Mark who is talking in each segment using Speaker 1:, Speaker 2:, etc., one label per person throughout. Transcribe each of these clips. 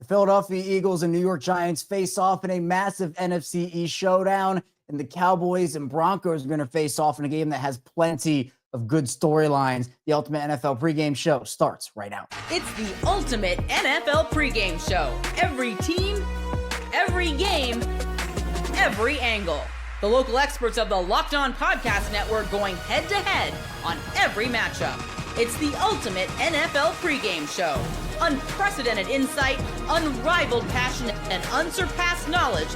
Speaker 1: Philadelphia Eagles and New York Giants face off in a massive NFC East showdown, and the Cowboys and Broncos are going to face off in a game that has plenty of good storylines. The Ultimate NFL Pregame Show starts right now.
Speaker 2: It's the Ultimate NFL Pregame Show. Every team, every game, every angle. The local experts of the Locked On Podcast Network going head-to-head on every matchup. It's the Ultimate NFL Pregame Show. Unprecedented insight, unrivaled passion, and unsurpassed knowledge.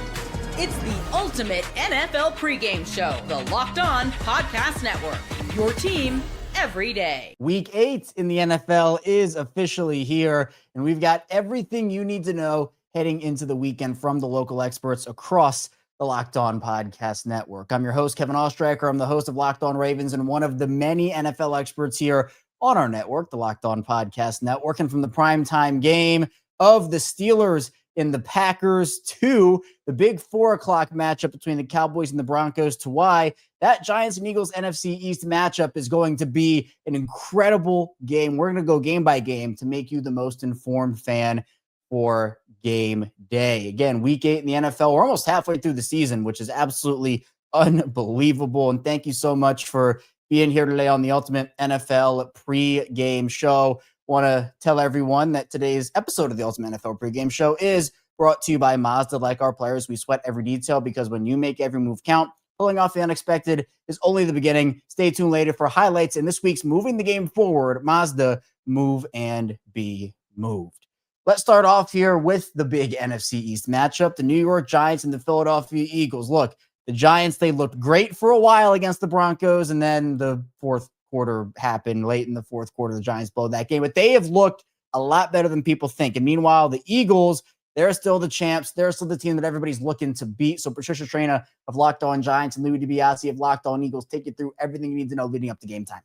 Speaker 2: It's the Ultimate NFL Pregame Show. The Locked On Podcast Network. Your team every day.
Speaker 1: Week 8 in the NFL is officially here, and we've got everything you need to know heading into the weekend from the local experts across the Locked On Podcast Network. I'm your host, Kevin Oestreicher. I'm the host of Locked On Ravens and one of the many NFL experts here on our network, the Locked On Podcast Network. And from the primetime game of the Steelers and the Packers to the big 4 o'clock matchup between the Cowboys and the Broncos to why that Giants and Eagles NFC East matchup is going to be an incredible game. We're going to go game by game to make you the most informed fan for game day. Again, week 8 in the NFL. We're almost halfway through the season, which is absolutely unbelievable. And thank you so much for being here today on the Ultimate NFL Pre-Game Show. Want to tell everyone that today's episode of the Ultimate NFL Pre-Game Show is brought to you by Mazda. Like our players, we sweat every detail because when you make every move count, pulling off the unexpected is only the beginning. Stay tuned later for highlights in this week's Moving the Game Forward, Mazda Move and Be Moved. Let's start off here with the big NFC East matchup, the New York Giants and the Philadelphia Eagles. Look, the Giants, they looked great for a while against the Broncos, and then the fourth quarter happened. Late in the fourth quarter, the Giants blew that game. But they have looked a lot better than people think. And meanwhile, the Eagles, they're still the champs. They're still the team that everybody's looking to beat. So Patricia Traina of Locked On Giants and Louis DiBiase of Locked On Eagles take you through everything you need to know leading up to game time.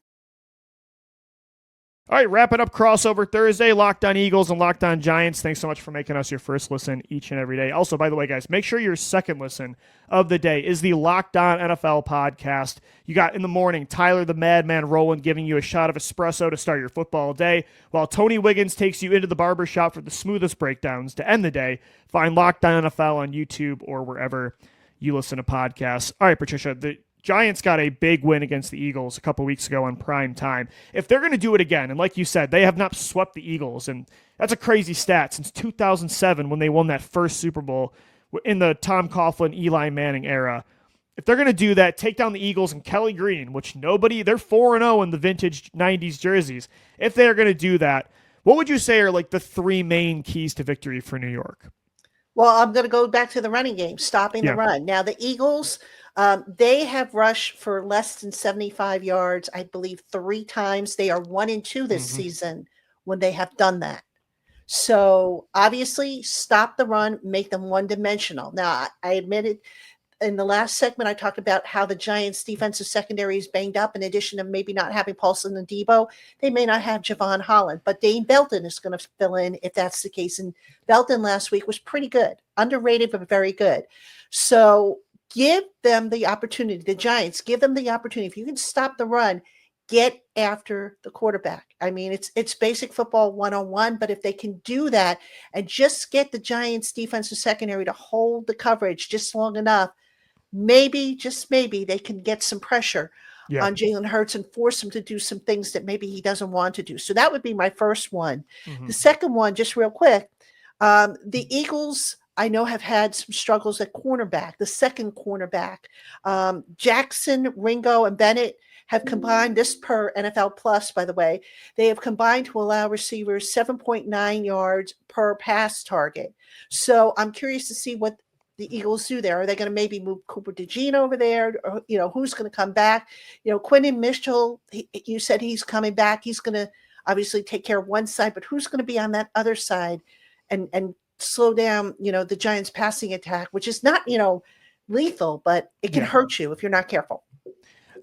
Speaker 3: All right, wrapping up crossover Thursday, Locked On Eagles and Locked On Giants. Thanks so much for making us your first listen each and every day. Also, by the way, guys, make sure your second listen of the day is the Locked On NFL podcast. You got in the morning Tyler the Madman Rowland giving you a shot of espresso to start your football day, while Tony Wiggins takes you into the barbershop for the smoothest breakdowns to end the day. Find Locked On NFL on YouTube or wherever you listen to podcasts. All right, Patricia, the Giants got a big win against the Eagles a couple weeks ago on prime time. If they're going to do it again, and like you said, they have not swept the Eagles, and that's a crazy stat since 2007 when they won that first Super Bowl in the Tom Coughlin, Eli Manning era. If they're going to do that, take down the Eagles and Kelly Green, which they're 4-0 in the vintage 90s jerseys. If they're going to do that, what would you say are like the 3 main keys to victory for New York?
Speaker 4: Well, I'm going to go back to the running game, stopping the run. Now, the Eagles, they have rushed for less than 75 yards, I believe, 3 times. They are 1-2 this season when they have done that. So, obviously, stop the run, make them one-dimensional. Now, I admitted in the last segment, I talked about how the Giants' defensive secondary is banged up. In addition to maybe not having Paulson and Debo, they may not have Javon Holland, but Dane Belton is going to fill in if that's the case. And Belton last week was pretty good, underrated, but very good. So give them the opportunity, the Giants, give them the opportunity. If you can stop the run, get after the quarterback. I mean, it's basic football 101, but if they can do that and just get the Giants' defensive secondary to hold the coverage just long enough, maybe, just maybe, they can get some pressure on Jalen Hurts and force him to do some things that maybe he doesn't want to do. So that would be my first one. The second one, just real quick, the Eagles, I know, have had some struggles at cornerback, the second cornerback. Jackson, Ringo, and Bennett have combined, this per NFL Plus, by the way, they have combined to allow receivers 7.9 yards per pass target. So I'm curious to see what the Eagles do there. Are they going to maybe move Cooper DeJean over there? Or, who's going to come back? Quinton Mitchell, you said he's coming back. He's going to obviously take care of one side, but who's going to be on that other side and slow down, the Giants passing attack, which is not, lethal, but it can hurt you if you're not careful.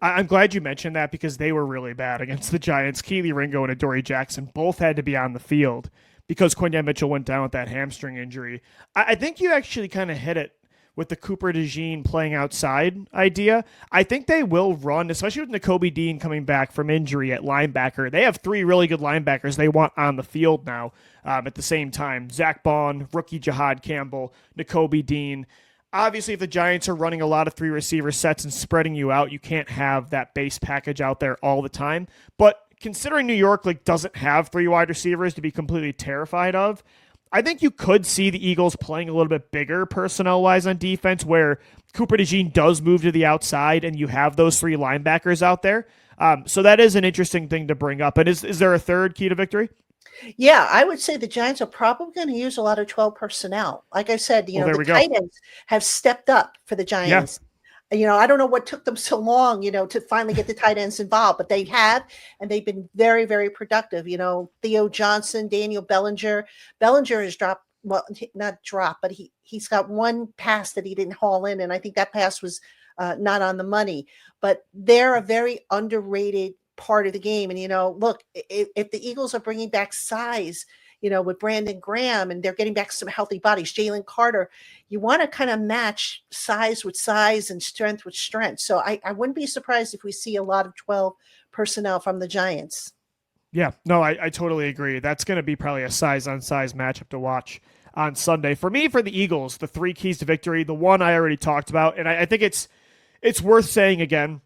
Speaker 3: I'm glad you mentioned that because they were really bad against the Giants. Keely Ringo and Adoree Jackson both had to be on the field because Quinton Mitchell went down with that hamstring injury. I think you actually kind of hit it with the Cooper DeJean playing outside idea. I think they will run, especially with Nakobe Dean coming back from injury at linebacker. They have 3 really good linebackers they want on the field now at the same time. Zach Bond, rookie Jahad Campbell, Nakobe Dean. Obviously, if the Giants are running a lot of 3 receiver sets and spreading you out, you can't have that base package out there all the time. But considering New York doesn't have 3 wide receivers to be completely terrified of, I think you could see the Eagles playing a little bit bigger personnel-wise on defense, where Cooper DeJean does move to the outside and you have those 3 linebackers out there. So that is an interesting thing to bring up. And is there a third key to victory?
Speaker 4: Yeah, I would say the Giants are probably going to use a lot of 12 personnel. Like I said, the tight ends have stepped up for the Giants. Yeah. I don't know what took them so long, to finally get the tight ends involved, but they have, and they've been very, very productive. Theo Johnson, Daniel Bellinger. Bellinger has dropped, well, not dropped, but he's got one pass that he didn't haul in, and I think that pass was not on the money. But they're a very underrated part of the game. And, look, if the Eagles are bringing back size, with Brandon Graham, and they're getting back some healthy bodies, Jalen Carter, you want to kind of match size with size and strength with strength. So I wouldn't be surprised if we see a lot of 12 personnel from the Giants.
Speaker 3: Yeah, no, I totally agree. That's going to be probably a size on size matchup to watch on Sunday. For me, for the Eagles, the 3 keys to victory, the one I already talked about, and I think it's worth saying again,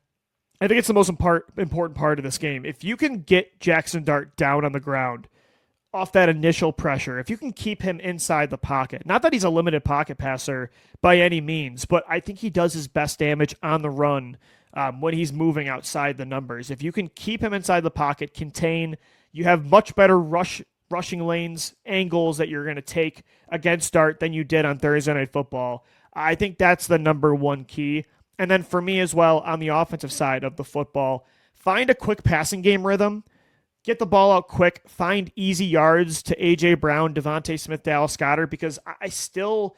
Speaker 3: I think it's the most important part of this game. If you can get Jackson Dart down on the ground off that initial pressure, if you can keep him inside the pocket, not that he's a limited pocket passer by any means, but I think he does his best damage on the run when he's moving outside the numbers. If you can keep him inside the pocket, contain, you have much better rushing lanes, angles that you're going to take against Dart than you did on Thursday Night Football. I think that's the number one key. And then for me as well, on the offensive side of the football, find a quick passing game rhythm. Get the ball out quick, find easy yards to A.J. Brown, Devontae Smith, Dallas Goedert, because I still,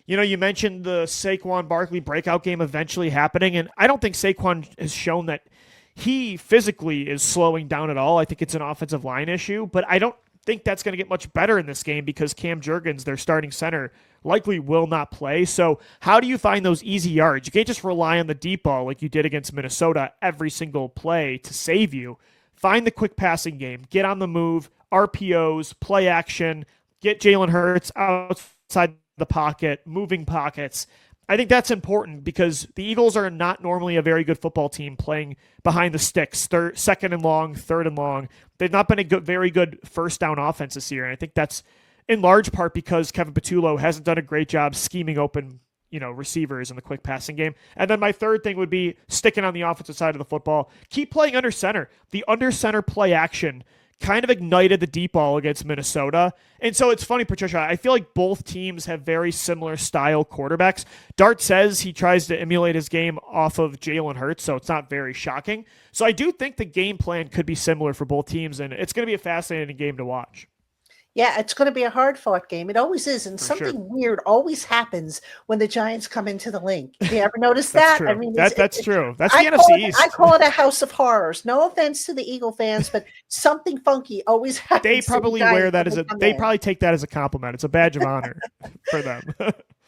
Speaker 3: you mentioned the Saquon Barkley breakout game eventually happening, and I don't think Saquon has shown that he physically is slowing down at all. I think it's an offensive line issue, but I don't think that's going to get much better in this game because Cam Jurgens, their starting center, likely will not play. So how do you find those easy yards? You can't just rely on the deep ball like you did against Minnesota every single play to save you. Find the quick passing game, get on the move, RPOs, play action, get Jalen Hurts outside the pocket, moving pockets. I think that's important because the Eagles are not normally a very good football team playing behind the sticks, second and long, third and long. They've not been a very good first down offense this year, and I think that's in large part because Kevin Patullo hasn't done a great job scheming open receivers in the quick passing game. And then my third thing would be sticking on the offensive side of the football. Keep playing under center. The under center play action kind of ignited the deep ball against Minnesota. And so it's funny, Patricia, I feel like both teams have very similar style quarterbacks. Dart says he tries to emulate his game off of Jalen Hurts, so it's not very shocking. So I do think the game plan could be similar for both teams, and it's going to be a fascinating game to watch.
Speaker 4: Yeah, it's going to be a hard-fought game. It always is, and something weird always happens when the Giants come into the link. You ever notice that?
Speaker 3: True.
Speaker 4: I mean,
Speaker 3: that's true. That's the NFC East.
Speaker 4: I call it a house of horrors. No offense to the Eagle fans, but something funky always happens.
Speaker 3: They probably wear that as they probably take that as a compliment. It's a badge of honor for them.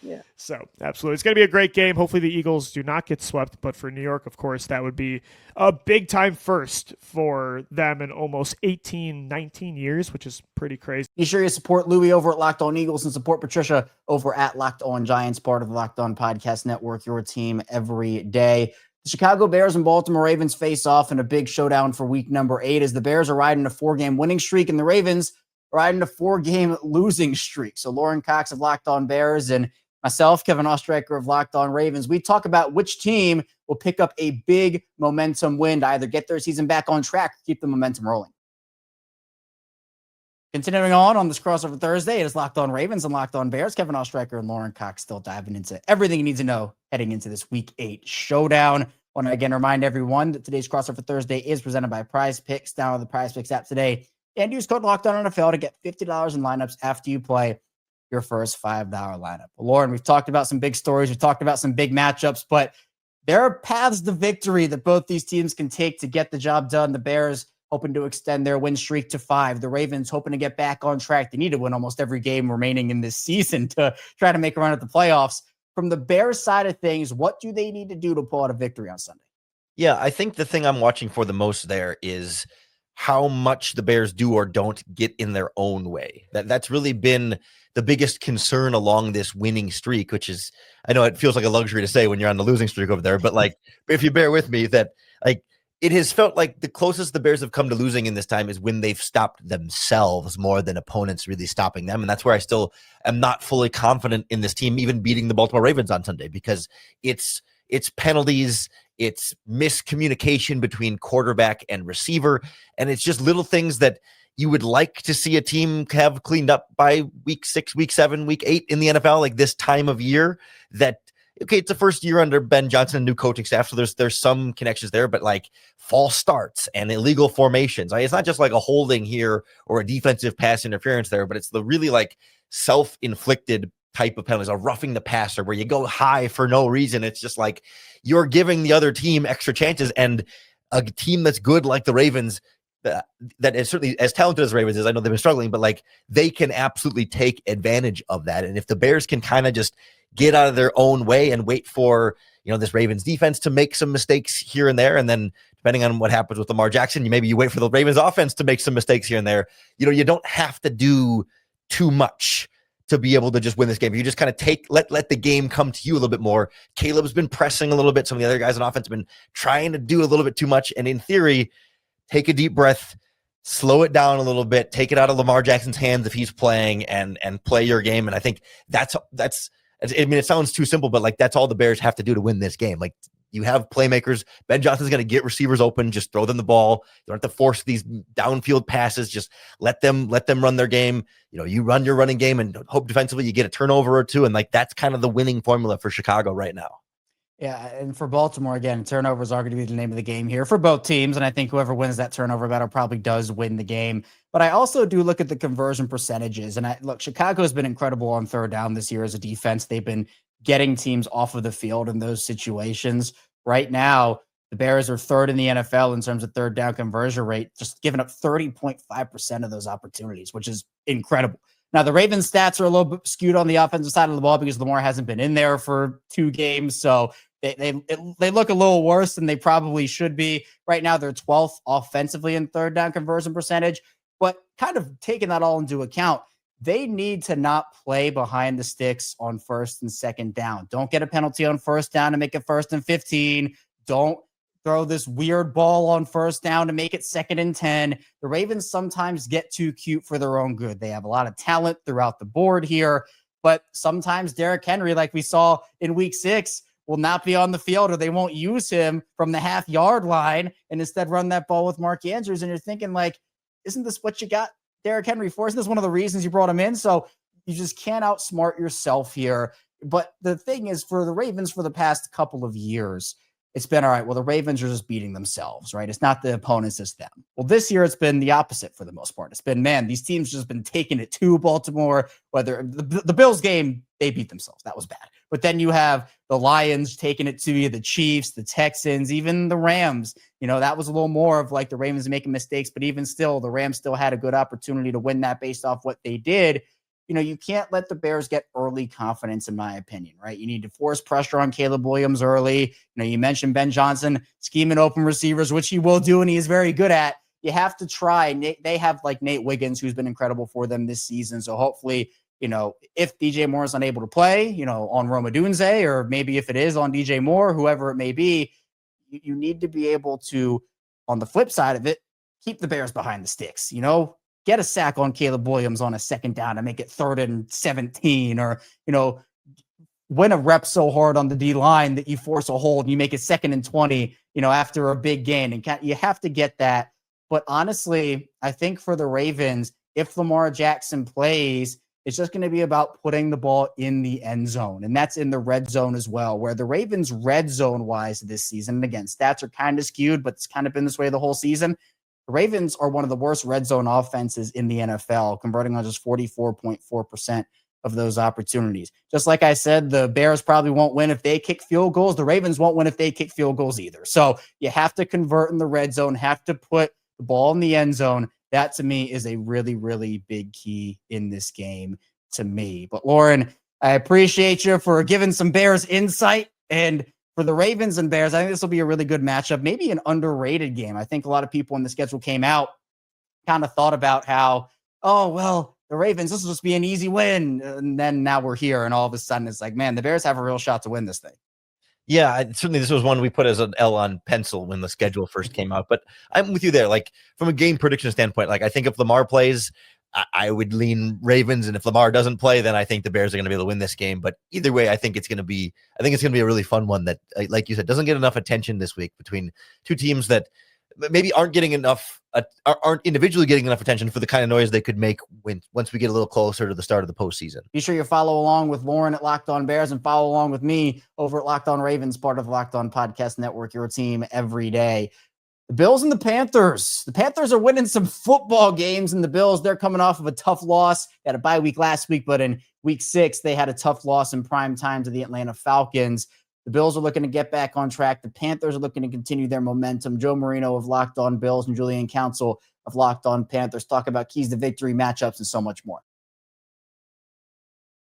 Speaker 4: Yeah.
Speaker 3: So, absolutely. It's going to be a great game. Hopefully the Eagles do not get swept, but for New York, of course, that would be a big-time first for them in almost 19 years, which is pretty crazy.
Speaker 1: Be sure you support Louie over at Locked On Eagles and support Patricia over at Locked On Giants, part of the Locked On Podcast Network, your team every day. The Chicago Bears and Baltimore Ravens face off in a big showdown for week number 8 as the Bears are riding a 4-game winning streak and the Ravens are riding a 4-game losing streak. So Lauren Cox of Locked On Bears and myself, Kevin Ostreicher of Locked On Ravens, we talk about which team will pick up a big momentum win to either get their season back on track or keep the momentum rolling. Continuing on this crossover Thursday, it is Locked On Ravens and Locked On Bears. Kevin Ostreicher and Lauren Cox still diving into everything you need to know heading into this Week 8 showdown. I want to again remind everyone that today's crossover Thursday is presented by PrizePicks. Download the PrizePicks app today and use code LOCKEDONNFL to get $50 in lineups after you play your first $5 lineup. Lauren, we've talked about some big stories. We've talked about some big matchups, but there are paths to victory that both these teams can take to get the job done. The Bears hoping to extend their win streak to 5. The Ravens hoping to get back on track. They need to win almost every game remaining in this season to try to make a run at the playoffs. from the Bears side of things, what do they need to do to pull out a victory on Sunday?
Speaker 5: Yeah, I think the thing I'm watching for the most there is how much the Bears do or don't get in their own way. That's really been the biggest concern along this winning streak, which is, I know it feels like a luxury to say when you're on the losing streak over there, but like, if you bear with me, that like it has felt like the closest the Bears have come to losing in this time is when they've stopped themselves more than opponents really stopping them. And that's where I still am not fully confident in this team even beating the Baltimore Ravens on Sunday, because it's penalties, it's miscommunication between quarterback and receiver, and it's just little things that you would like to see a team have cleaned up by week 6, week 7, week 8 in the NFL, like this time of year. That, okay, it's the first year under Ben Johnson, new coaching staff, so there's some connections there, but like false starts and illegal formations. It's not just like a holding here or a defensive pass interference there, but it's the really like self-inflicted type of penalties, a roughing the passer where you go high for no reason. It's just like you're giving the other team extra chances, and a team that's good like the Ravens, that is certainly as talented as the Ravens is, I know they've been struggling, but like they can absolutely take advantage of that. And if the Bears can kind of just get out of their own way and wait for, this Ravens defense to make some mistakes here and there, and then depending on what happens with Lamar Jackson, maybe you wait for the Ravens offense to make some mistakes here and there. You don't have to do too much to be able to just win this game. You just kind of let the game come to you a little bit more. Caleb's been pressing a little bit. Some of the other guys on offense have been trying to do a little bit too much. And in theory, take a deep breath, slow it down a little bit, take it out of Lamar Jackson's hands if he's playing, and play your game. And I think that's, it sounds too simple, but like that's all the Bears have to do to win this game. Like, you have playmakers. Ben Johnson's going to get receivers open. Just throw them the ball. You don't have to force these downfield passes. Just let them run their game. You run your running game and hope defensively you get a turnover or two. And like, that's kind of the winning formula for Chicago right now.
Speaker 1: Yeah, and for Baltimore, again, turnovers are going to be the name of the game here for both teams, and I think whoever wins that turnover battle probably does win the game. But I also do look at the conversion percentages, and Chicago's been incredible on third down this year as a defense. They've been getting teams off of the field in those situations. Right now, the Bears are third in the NFL in terms of third down conversion rate, just giving up 30.5% of those opportunities, which is incredible. Now, the Ravens stats are a little bit skewed on the offensive side of the ball because Lamar hasn't been in there for 2 games, so they look a little worse than they probably should be. Right now, they're 12th offensively in third down conversion percentage, but kind of taking that all into account, they need to not play behind the sticks on first and second down. Don't get a penalty on first down to make it 1st and 15. Don't throw this weird ball on first down to make it 2nd and 10. The Ravens sometimes get too cute for their own good. They have a lot of talent throughout the board here, but sometimes Derrick Henry, like we saw in week 6, will not be on the field, or they won't use him from the half-yard line and instead run that ball with Mark Andrews. And you're thinking, like, isn't this what you got Derrick Henry for? Isn't this one of the reasons you brought him in? So you just can't outsmart yourself here. But the thing is, for the Ravens for the past couple of years, it's been, all right, well, the Ravens are just beating themselves, right? It's not the opponents, it's them. Well, this year it's been the opposite for the most part. It's been, man, these teams just been taking it to Baltimore. Whether the Bills game, they beat themselves. That was bad. But then you have the Lions taking it to you, the Chiefs, the Texans, even the Rams. That was a little more of like the Ravens making mistakes, but even still, the Rams still had a good opportunity to win that based off what they did. You can't let the Bears get early confidence, in my opinion, right? You need to force pressure on Caleb Williams early. You mentioned Ben Johnson scheming open receivers, which he will do, and he is very good at. You have to try. They have like Nate Wiggins, who's been incredible for them this season. So hopefully, if DJ Moore is unable to play, on Rome Odunze, or maybe if it is on DJ Moore, whoever it may be, you need to be able to, on the flip side of it, keep the Bears behind the sticks, get a sack on Caleb Williams on a 2nd down and make it 3rd and 17, or, win a rep so hard on the D line that you force a hold and you make it 2nd and 20, after a big gain. And you have to get that. But honestly, I think for the Ravens, if Lamar Jackson plays, it's just going to be about putting the ball in the end zone. And that's in the red zone as well, where the Ravens red zone wise this season, and again, stats are kind of skewed, but it's kind of been this way the whole season. The Ravens are one of the worst red zone offenses in the NFL, converting on just 44.4% of those opportunities. Just like I said, the Bears probably won't win if they kick field goals. The Ravens won't win if they kick field goals either. So you have to convert in the red zone, have to put the ball in the end zone. That to me is a really, really big key in this game to me. But Lauren, I appreciate you for giving some Bears insight. And for the Ravens and Bears, I think this will be a really good matchup, maybe an underrated game. I think a lot of people when the schedule came out kind of thought about how, oh, well, the Ravens, this will just be an easy win. And then now we're here, and all of a sudden it's like, man, the Bears have a real shot to win this thing.
Speaker 5: Yeah, certainly this was one we put as an L on pencil when the schedule first came out. But I'm with you there. Like, from a game prediction standpoint, like, I think if Lamar plays, I would lean Ravens. And if Lamar doesn't play, then I think the Bears are going to be able to win this game. But either way, I think it's going to be a really fun one that, like you said, doesn't get enough attention this week between two teams that maybe aren't individually getting enough attention for the kind of noise they could make once we get a little closer to the start of the postseason.
Speaker 1: Be sure you follow along with Lauren at Locked On Bears and follow along with me over at Locked On Ravens, part of the Locked On Podcast Network, your team every day. The Bills and the Panthers. The Panthers are winning some football games, and the Bills, they're coming off of a tough loss. They had a bye week last week, but in week 6, they had a tough loss in prime time to the Atlanta Falcons. The Bills are looking to get back on track. The Panthers are looking to continue their momentum. Joe Marino of Locked On Bills and Julian Council of Locked On Panthers talk about keys to victory, matchups, and so much more.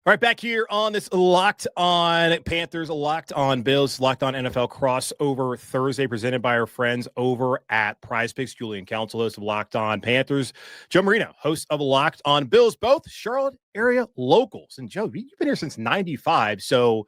Speaker 6: All right, back here on this Locked On Panthers, Locked On Bills, Locked On NFL crossover Thursday, presented by our friends over at PrizePicks. Julian Council, host of Locked On Panthers. Joe Marino, host of Locked On Bills, both Charlotte area locals. And Joe, you've been here since '95, so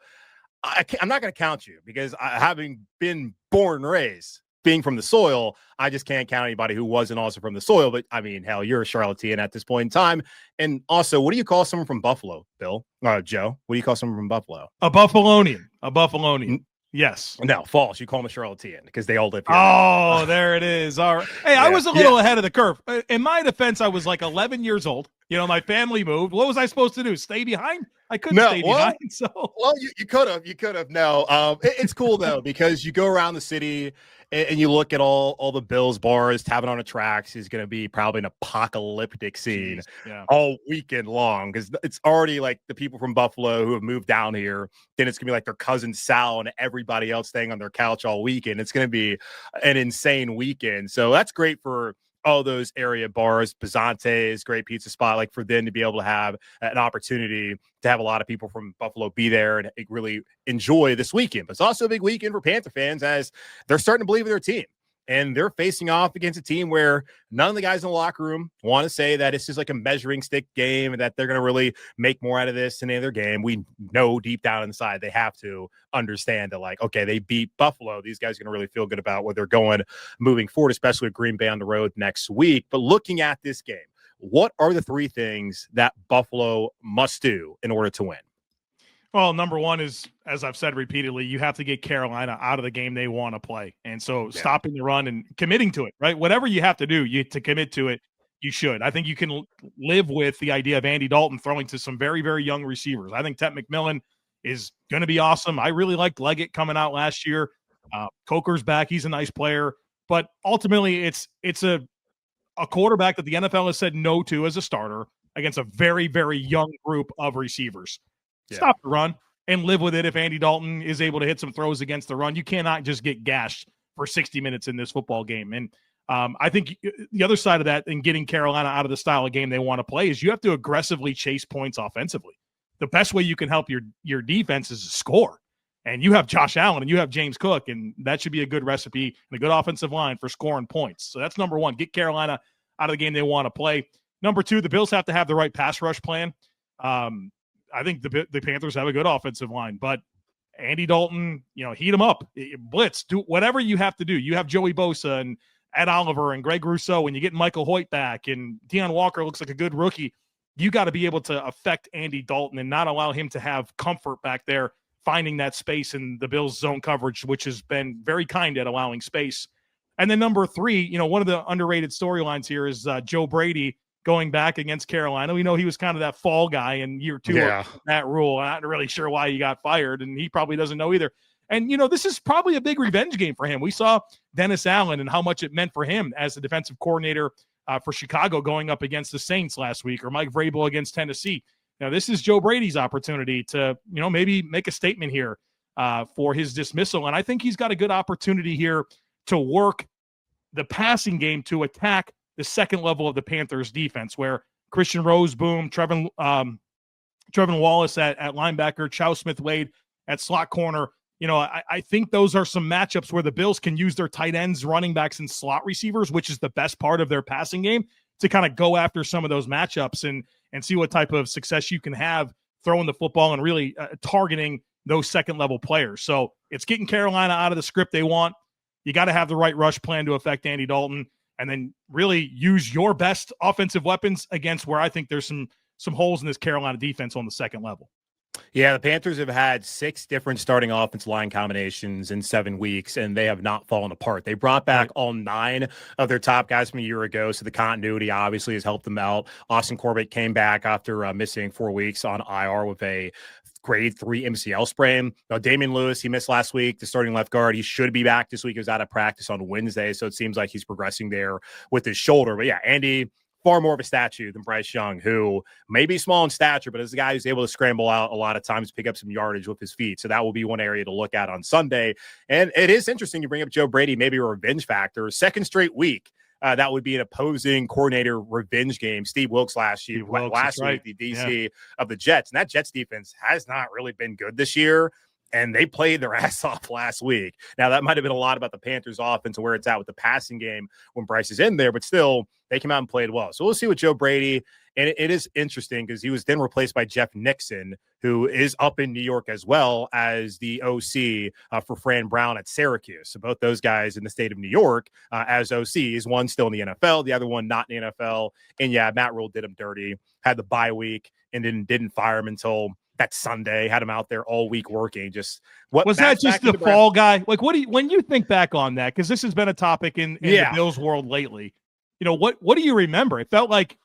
Speaker 6: I'm not going to count you because having been born and raised, being from the soil, I just can't count anybody who wasn't also from the soil. But I mean, hell, you're a Charlottean at this point in time. And also, what do you call someone from Buffalo, Bill? Joe, what do you call someone from Buffalo?
Speaker 3: A Buffalonian. Yes.
Speaker 6: No, false. You call them a Charlottean because they all live here.
Speaker 3: Oh, there it is. All right. Hey, I was a little ahead of the curve. In my defense, I was like 11 years old. You know, my family moved. What was I supposed to do? Stay behind? I couldn't stay behind. So,
Speaker 6: well, you could have. You could have. No, it's cool though because you go around the city and you look at all the Bills bars. Tavern on the Tracks is going to be probably an apocalyptic scene all weekend long because it's already like the people from Buffalo who have moved down here. Then it's going to be like their cousin Sal and everybody else staying on their couch all weekend. It's going to be an insane weekend. So that's great for all those area bars. Pizzante's great pizza spot, like for them to be able to have an opportunity to have a lot of people from Buffalo be there and really enjoy this weekend. But it's also a big weekend for Panther fans as they're starting to believe in their team. And they're facing off against a team where none of the guys in the locker room want to say that it's just like a measuring stick game and that they're going to really make more out of this than any other game. We know deep down inside they have to understand that, like, okay, they beat Buffalo. These guys are going to really feel good about where they're going moving forward, especially with Green Bay on the road next week. But looking at this game, what are the 3 things that Buffalo must do in order to win?
Speaker 3: Well, number one is, as I've said repeatedly, you have to get Carolina out of the game they want to play. And so stopping the run and committing to it, right? Whatever you have to do to commit to it, you should. I think you can live with the idea of Andy Dalton throwing to some very, very young receivers. I think Ted McMillan is going to be awesome. I really liked Leggett coming out last year. Coker's back. He's a nice player. But ultimately, it's a quarterback that the NFL has said no to as a starter against a very, very young group of receivers. Stop the run and live with it. If Andy Dalton is able to hit some throws against the run, you cannot just get gashed for 60 minutes in this football game. And I think the other side of that and getting Carolina out of the style of game they want to play is you have to aggressively chase points offensively. The best way you can help your defense is to score. And you have Josh Allen and you have James Cook, and that should be a good recipe and a good offensive line for scoring points. So that's number one. Get Carolina out of the game they want to play. Number 2, the Bills have to have the right pass rush plan. I think the Panthers have a good offensive line, but Andy Dalton, heat them up, blitz, do whatever you have to do. You have Joey Bosa and Ed Oliver and Greg Rousseau, and you get Michael Hoyt back, and Deion Walker looks like a good rookie. You got to be able to affect Andy Dalton and not allow him to have comfort back there, finding that space in the Bills' zone coverage, which has been very kind at allowing space. And then number 3, one of the underrated storylines here is Joe Brady going back against Carolina. We know he was kind of that fall guy in year 2 of that rule. I'm not really sure why he got fired, and he probably doesn't know either. And, this is probably a big revenge game for him. We saw Dennis Allen and how much it meant for him as the defensive coordinator for Chicago going up against the Saints last week, or Mike Vrabel against Tennessee. Now, this is Joe Brady's opportunity to, maybe make a statement here for his dismissal. And I think he's got a good opportunity here to work the passing game to attack the second level of the Panthers defense, where Christian Roseboom, Trevin Wallace at linebacker, Chow Smith-Wade at slot corner. I think those are some matchups where the Bills can use their tight ends, running backs, and slot receivers, which is the best part of their passing game, to kind of go after some of those matchups and see what type of success you can have throwing the football and really targeting those second-level players. So it's getting Carolina out of the script they want. You got to have the right rush plan to affect Andy Dalton, and then really use your best offensive weapons against where I think there's some holes in this Carolina defense on the second level.
Speaker 6: Yeah, the Panthers have had 6 different starting offensive line combinations in 7 weeks, and they have not fallen apart. They brought back all 9 of their top guys from a year ago, so the continuity obviously has helped them out. Austin Corbett came back after missing 4 weeks on IR with a grade 3 MCL sprain. Now, Damian Lewis, he missed last week, the starting left guard. He should be back this week. He was out of practice on Wednesday, so it seems like he's progressing there with his shoulder. But yeah, Andy, far more of a statue than Bryce Young, who may be small in stature, but is a guy who's able to scramble out a lot of times, pick up some yardage with his feet. So that will be one area to look at on Sunday. And it is interesting you bring up Joe Brady, maybe a revenge factor. Second straight week, that would be an opposing coordinator revenge game. Steve Wilkes last week, the DC of the Jets. And that Jets defense has not really been good this year. And they played their ass off last week. Now, that might have been a lot about the Panthers' offense and where it's at with the passing game when Bryce is in there, but still, they came out and played well. So we'll see with Joe Brady. And it is interesting because he was then replaced by Jeff Nixon, who is up in New York as well as the OC for Fran Brown at Syracuse. So both those guys in the state of New York as OCs, one still in the NFL, the other one not in the NFL. And yeah, Matt Rule did him dirty, had the bye week, and then didn't fire him until that Sunday, had him out there all week working. Just what
Speaker 3: was that? Just the fall guy? Like, when you think back on that, because this has been a topic in the Bills world lately. What do you remember? It felt like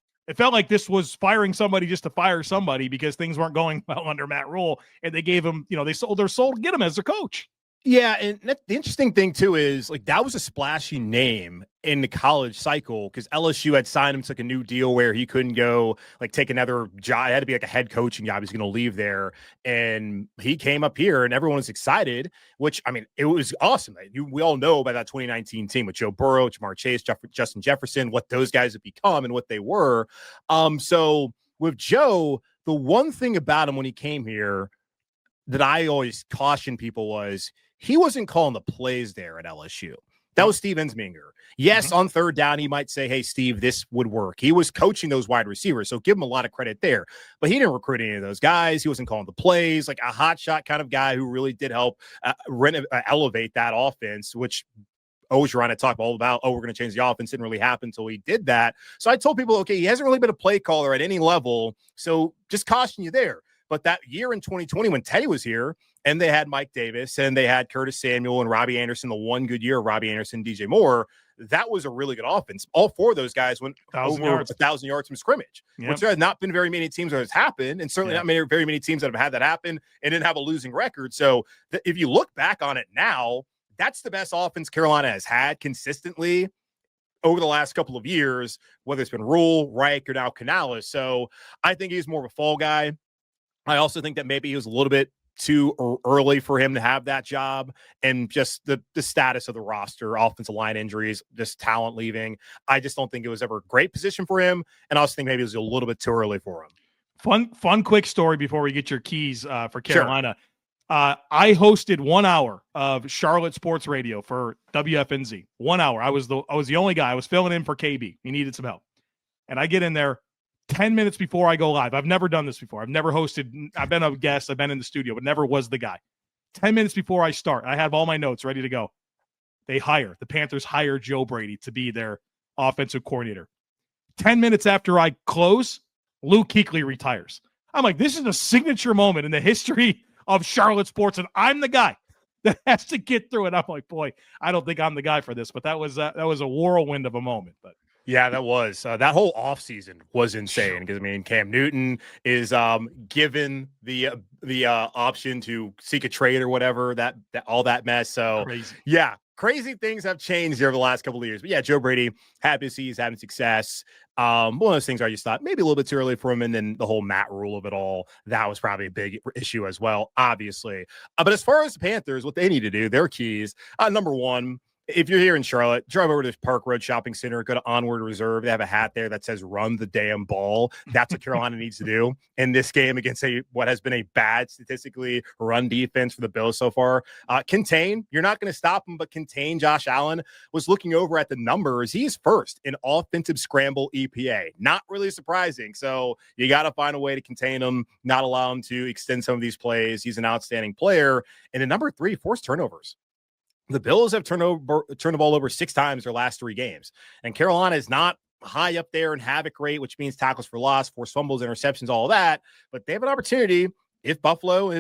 Speaker 3: this was firing somebody just to fire somebody because things weren't going well under Matt Rule, and they gave him, they sold their soul to get him as their coach.
Speaker 6: Yeah, and the interesting thing too is like that was a splashy name in the college cycle because LSU had signed him to like a new deal where he couldn't go like take another job. It had to be like a head coaching job. He's going to leave there, and he came up here, and everyone was excited. Which I mean, it was awesome. We all know about that 2019 team with Joe Burrow, Jamar Chase, Justin Jefferson, what those guys have become and what they were. So with Joe, the one thing about him when he came here that I always caution people was he wasn't calling the plays there at LSU. That was Steve Ensminger. Yes, on third down, he might say, hey, Steve, this would work. He was coaching those wide receivers, so give him a lot of credit there. But he didn't recruit any of those guys. He wasn't calling the plays, like a hotshot kind of guy who really did help elevate that offense, which Ogeron had talked all about, we're going to change the offense. Didn't really happen until he did that. So I told people, okay, he hasn't really been a play caller at any level, so just caution you there. But that year in 2020 when Teddy was here and they had Mike Davis and they had Curtis Samuel and Robbie Anderson, the one good year of Robbie Anderson, DJ Moore, that was a really good offense. All 4 of those guys went over 1,000 yards from scrimmage, which there have not been very many teams that has happened, and certainly not very many teams that have had that happen and didn't have a losing record. So if you look back on it now, that's the best offense Carolina has had consistently over the last couple of years, whether it's been Rule, Reich, or now Canales. So I think he's more of a fall guy. I also think that maybe he was a little bit too early for him to have that job, and just the status of the roster, offensive line injuries, just talent leaving. I just don't think it was ever a great position for him. And I also think maybe it was a little bit too early for him.
Speaker 3: Fun, quick story before we get your keys for Carolina. Sure. I hosted 1 hour of Charlotte sports radio for WFNZ. 1 hour. I was the only guy. I was filling in for KB. He needed some help. And I get in there 10 minutes before I go live. I've never done this before. I've never hosted. I've been a guest. I've been in the studio, but never was the guy. 10 minutes before I start, I have all my notes ready to go. The Panthers hire Joe Brady to be their offensive coordinator. 10 minutes after I close, Luke Kuechly retires. I'm like, this is a signature moment in the history of Charlotte sports, and I'm the guy that has to get through it. I'm like, boy, I don't think I'm the guy for this, but that was a whirlwind of a moment. But
Speaker 6: yeah, that was that whole offseason was insane because I mean Cam Newton is given the option to seek a trade or whatever, that all that mess. So
Speaker 3: crazy.
Speaker 6: Yeah, crazy things have changed over the last couple of years. But yeah, Joe Brady, happy to see he's having success. One of those things I just thought maybe a little bit too early for him, and then the whole Matt Rule of it all, that was probably a big issue as well, obviously. But as far as the Panthers, what they need to do, their keys, number one, if you're here in Charlotte, drive over to Park Road Shopping Center, go to Onward Reserve. They have a hat there that says "Run the damn ball." That's what Carolina needs to do in this game against what has been a bad statistically run defense for the Bills so far. Contain. You're not going to stop him, but contain Josh Allen. Was looking over at the numbers. He's first in offensive scramble EPA. Not really surprising. So you got to find a way to contain him, not allow him to extend some of these plays. He's an outstanding player. And then number 3, forced turnovers. The Bills have turned the ball over 6 times their last 3 games. And Carolina is not high up there in havoc rate, which means tackles for loss, forced fumbles, interceptions, all of that. But they have an opportunity if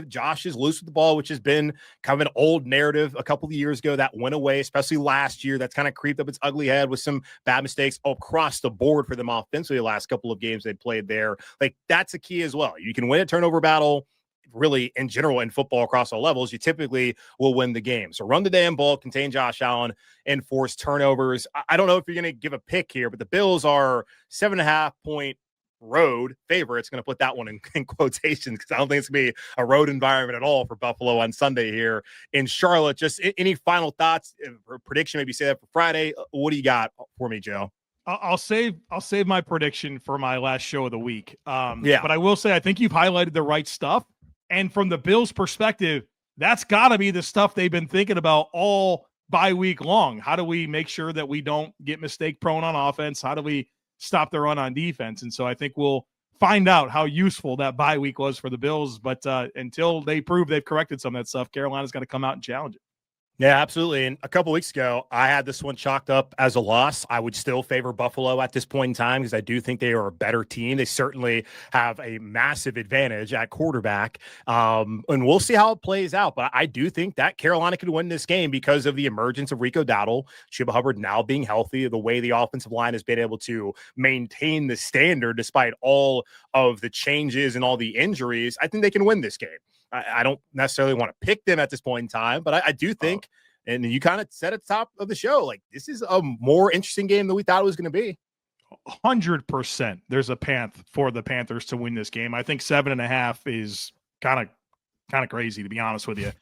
Speaker 6: Josh is loose with the ball, which has been kind of an old narrative a couple of years ago that went away, especially last year. That's kind of creeped up its ugly head with some bad mistakes across the board for them offensively the last couple of games they played there. Like, that's a key as well. You can win a turnover battle. Really, in general, in football across all levels, you typically will win the game. So run the damn ball, contain Josh Allen, and force turnovers. I don't know if you're going to give a pick here, but the Bills are 7.5-point road favorites. Going to put that one in quotations because I don't think it's going to be a road environment at all for Buffalo on Sunday here in Charlotte. Just any final thoughts or prediction? Maybe say that for Friday. What do you got for me, Joe?
Speaker 3: I'll save my prediction for my last show of the week.
Speaker 6: Yeah,
Speaker 3: but I will say I think you've highlighted the right stuff. And from the Bills' perspective, that's got to be the stuff they've been thinking about all bye week long. How do we make sure that we don't get mistake prone on offense? How do we stop the run on defense? And so I think we'll find out how useful that bye week was for the Bills. But until they prove they've corrected some of that stuff, Carolina's got to come out and challenge it.
Speaker 6: Yeah, absolutely. And a couple weeks ago, I had this one chalked up as a loss. I would still favor Buffalo at this point in time because I do think they are a better team. They certainly have a massive advantage at quarterback. And we'll see how it plays out. But I do think that Carolina could win this game because of the emergence of Rico Dowdle, Chuba Hubbard now being healthy, the way the offensive line has been able to maintain the standard despite all of the changes and all the injuries. I think they can win this game. I don't necessarily want to pick them at this point in time, but I do think, and you kind of said at the top of the show, like, this is a more interesting game than we thought it was going to be.
Speaker 3: 100% there's a path for the Panthers to win this game. I think 7.5 is kind of crazy, to be honest with you.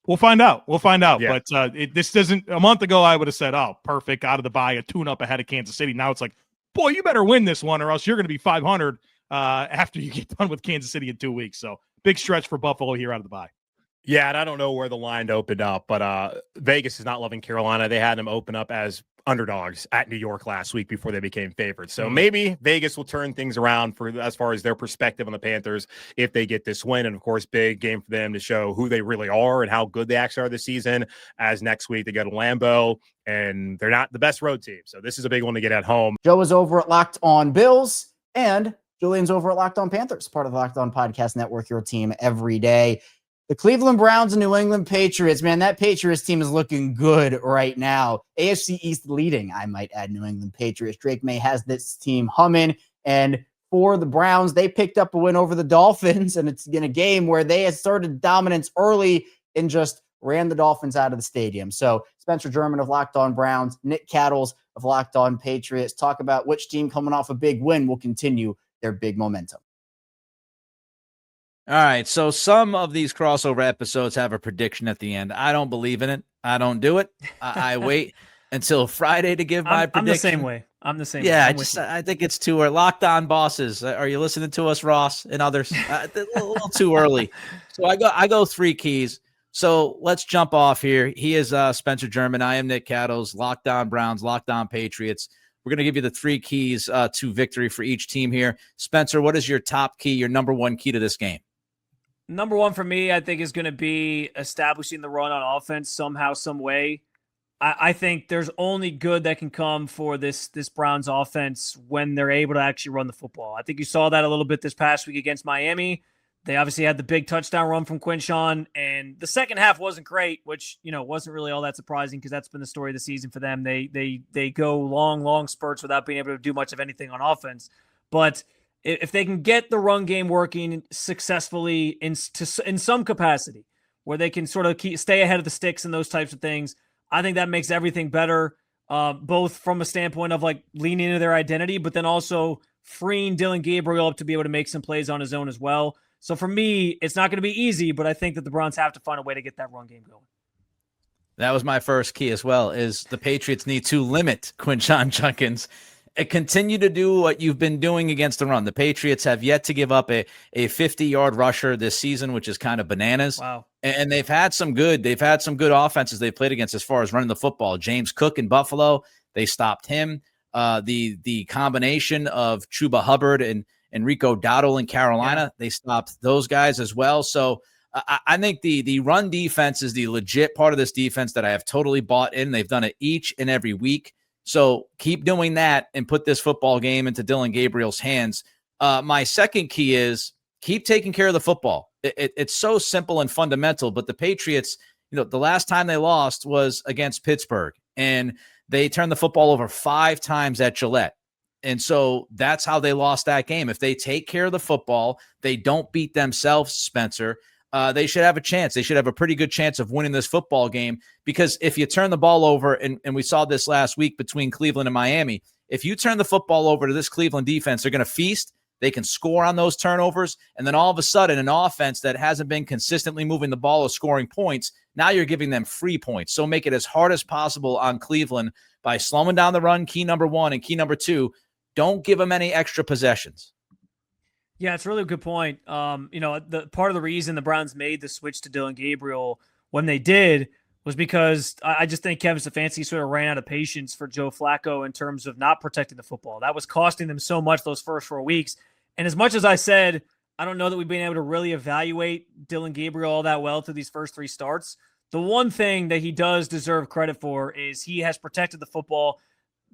Speaker 3: We'll find out. Yeah. But this doesn't, a month ago, I would have said, oh, perfect, out of the bye, a tune-up ahead of Kansas City. Now it's like, boy, you better win this one or else you're going to be 500 after you get done with Kansas City in 2 weeks. So big stretch for Buffalo here out of the bye.
Speaker 6: Yeah, and I don't know where the line opened up, but Vegas is not loving Carolina. They had them open up as underdogs at New York last week before they became favorites. So maybe Vegas will turn things around for as far as their perspective on the Panthers if they get this win. And of course, big game for them to show who they really are and how good they actually are this season, as next week they go to Lambeau and they're not the best road team. So this is a big one to get at home.
Speaker 1: Joe is over at Locked On Bills and Julian's over at Locked On Panthers, part of the Locked On Podcast Network, your team every day. The Cleveland Browns and New England Patriots, man, that Patriots team is looking good right now. AFC East leading, I might add, New England Patriots. Drake May has this team humming. And for the Browns, they picked up a win over the Dolphins, and it's in a game where they had started dominance early and just ran the Dolphins out of the stadium. So Spencer German of Locked On Browns, Nick Cattles of Locked On Patriots talk about which team coming off a big win will continue their big momentum.
Speaker 7: All right, so some of these crossover episodes have a prediction at the end. I don't believe in it. I don't do it. I wait until Friday to give my prediction.
Speaker 8: I'm the same way.
Speaker 7: Yeah, I think it's too early. Locked On bosses, are you listening to us, Ross and others? A little too early. So I go 3 keys. So let's jump off here. He is Spencer German. I am Nick Cattles. Locked On Browns, Locked On Patriots. We're going to give you the 3 keys to victory for each team here. Spencer, what is your top key, your number 1 key to this game?
Speaker 8: Number 1 for me, I think, is going to be establishing the run on offense somehow, some way. I think there's only good that can come for this Browns offense when they're able to actually run the football. I think you saw that a little bit this past week against Miami. They obviously had the big touchdown run from Quinshawn, and the second half wasn't great, which, wasn't really all that surprising because that's been the story of the season for them. They go long spurts without being able to do much of anything on offense. But if they can get the run game working successfully in some capacity, where they can sort of stay ahead of the sticks and those types of things, I think that makes everything better, both from a standpoint of like leaning into their identity, but then also freeing Dylan Gabriel up to be able to make some plays on his own as well. So for me, it's not going to be easy, but I think that the Browns have to find a way to get that run game going.
Speaker 7: That was my first key as well, is the Patriots need to limit Quinshon Judkins and continue to do what you've been doing against the run. The Patriots have yet to give up a 50-yard rusher this season, which is kind of bananas.
Speaker 8: Wow.
Speaker 7: And they've had some good offenses they've played against as far as running the football. James Cook in Buffalo, they stopped him. The combination of Chuba Hubbard and Rico Dowdle in Carolina, they stopped those guys as well. So I think the run defense is the legit part of this defense that I have totally bought in. They've done it each and every week. So keep doing that and put this football game into Dillon Gabriel's hands. My second key is keep taking care of the football. It's so simple and fundamental, but the Patriots, the last time they lost was against Pittsburgh, and they turned the football over 5 times at Gillette. And so that's how they lost that game. If they take care of the football, they don't beat themselves, Spencer, they should have a chance. They should have a pretty good chance of winning this football game, because if you turn the ball over, and we saw this last week between Cleveland and Miami, if you turn the football over to this Cleveland defense, they're going to feast. They can score on those turnovers. And then all of a sudden, an offense that hasn't been consistently moving the ball or scoring points, now you're giving them free points. So make it as hard as possible on Cleveland by slowing down the run, key number 1, and key number 2, don't give them any extra possessions.
Speaker 8: Yeah, it's a really good point. The part of the reason the Browns made the switch to Dillon Gabriel when they did was because I just think Kevin Stefanski sort of ran out of patience for Joe Flacco in terms of not protecting the football. That was costing them so much those first 4 weeks. And as much as I said, I don't know that we've been able to really evaluate Dillon Gabriel all that well through these first 3 starts. The one thing that he does deserve credit for is he has protected the football.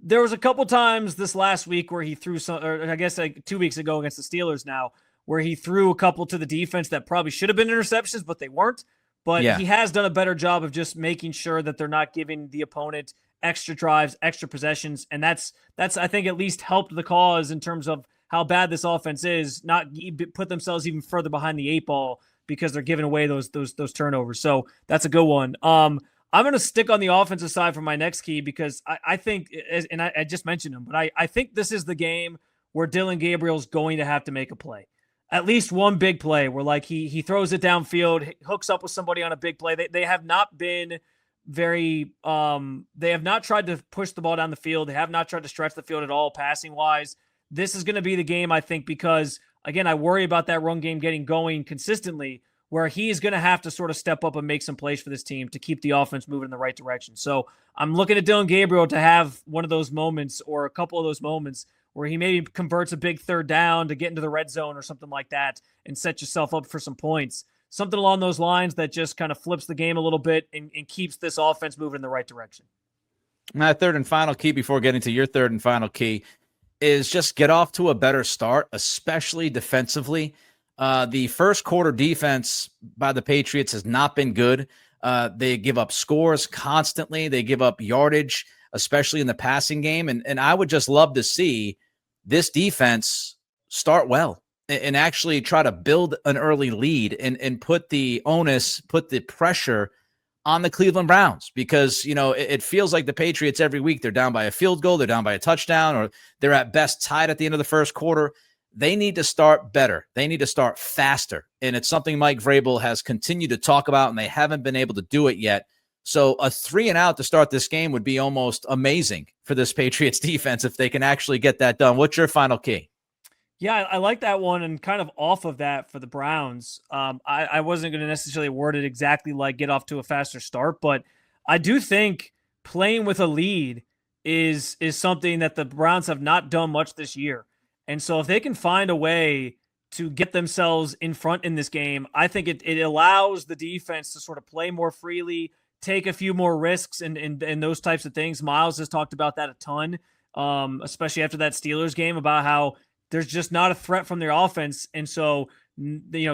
Speaker 8: There was a couple times this last week where he threw some, or I guess like 2 weeks ago against the Steelers now, where he threw a couple to the defense that probably should have been interceptions, but they weren't. But he has done a better job of just making sure that they're not giving the opponent extra drives, extra possessions. And that's I think, at least helped the cause in terms of how bad this offense is, not put themselves even further behind the 8 ball because they're giving away those turnovers. So that's a good one. I'm going to stick on the offensive side for my next key, because I think, and I just mentioned him, but I think this is the game where Dillon Gabriel's going to have to make a play. At least one big play where, like, he throws it downfield, hooks up with somebody on a big play. They have not been very they have not tried to push the ball down the field. They have not tried to stretch the field at all passing wise. This is going to be the game, I think, because again, I worry about that run game getting going consistently, where he's going to have to sort of step up and make some plays for this team to keep the offense moving in the right direction. So I'm looking at Dillon Gabriel to have one of those moments, or a couple of those moments, where he maybe converts a big 3rd down to get into the red zone or something like that and set yourself up for some points. Something along those lines that just kind of flips the game a little bit and keeps this offense moving in the right direction.
Speaker 7: My third and final key, before getting to your third and final key, is just get off to a better start, especially defensively. The first quarter defense by the Patriots has not been good. They give up scores constantly. They give up yardage, especially in the passing game. And I would just love to see this defense start well and actually try to build an early lead and put the onus, put the pressure on the Cleveland Browns, because, it feels like the Patriots every week, they're down by a field goal, they're down by a touchdown, or they're at best tied at the end of the first quarter. They need to start better. They need to start faster. And it's something Mike Vrabel has continued to talk about, and they haven't been able to do it yet. So a 3-and-out to start this game would be almost amazing for this Patriots defense if they can actually get that done. What's your final key?
Speaker 8: Yeah, I like that one, and kind of off of that for the Browns. I wasn't going to necessarily word it exactly like get off to a faster start, but I do think playing with a lead is something that the Browns have not done much this year. And so if they can find a way to get themselves in front in this game, I think it allows the defense to sort of play more freely, take a few more risks and those types of things. Miles has talked about that a ton, especially after that Steelers game, about how there's just not a threat from their offense. And so,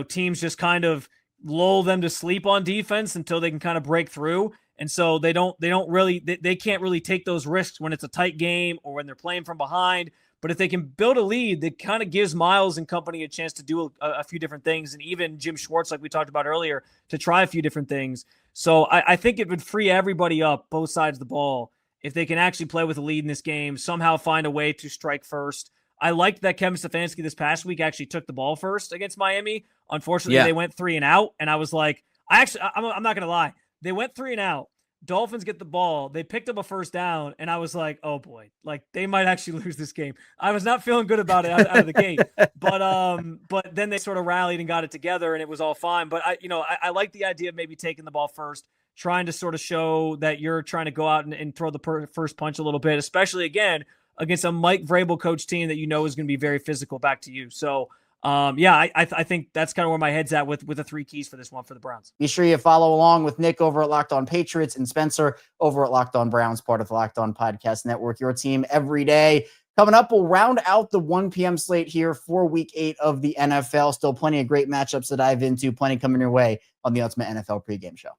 Speaker 8: teams just kind of lull them to sleep on defense until they can kind of break through. And so they can't really take those risks when it's a tight game or when they're playing from behind. But if they can build a lead, that kind of gives Miles and company a chance to do a few different things. And even Jim Schwartz, like we talked about earlier, to try a few different things. So I think it would free everybody up, both sides of the ball, if they can actually play with a lead in this game, somehow find a way to strike first. I liked that Kevin Stefanski this past week actually took the ball first against Miami. Unfortunately, they went 3-and-out. And I was like, I'm not going to lie. They went 3-and-out. Dolphins get the ball. They picked up a first down, and I was like, "Oh boy, like they might actually lose this game." I was not feeling good about it out of the gate, but then they sort of rallied and got it together, and it was all fine. But I like the idea of maybe taking the ball first, trying to sort of show that you're trying to go out and throw the first punch a little bit, especially again against a Mike Vrabel coach team that you know is going to be very physical back to you. So. I think that's kind of where my head's at with the 3 keys for this one for the Browns.
Speaker 1: Be sure you follow along with Nick over at Locked On Patriots and Spencer over at Locked On Browns, part of the Locked On Podcast Network, your team every day. Coming up, we'll round out the 1 p.m. slate here for Week 8 of the NFL. Still plenty of great matchups to dive into, plenty coming your way on the Ultimate NFL Pregame Show.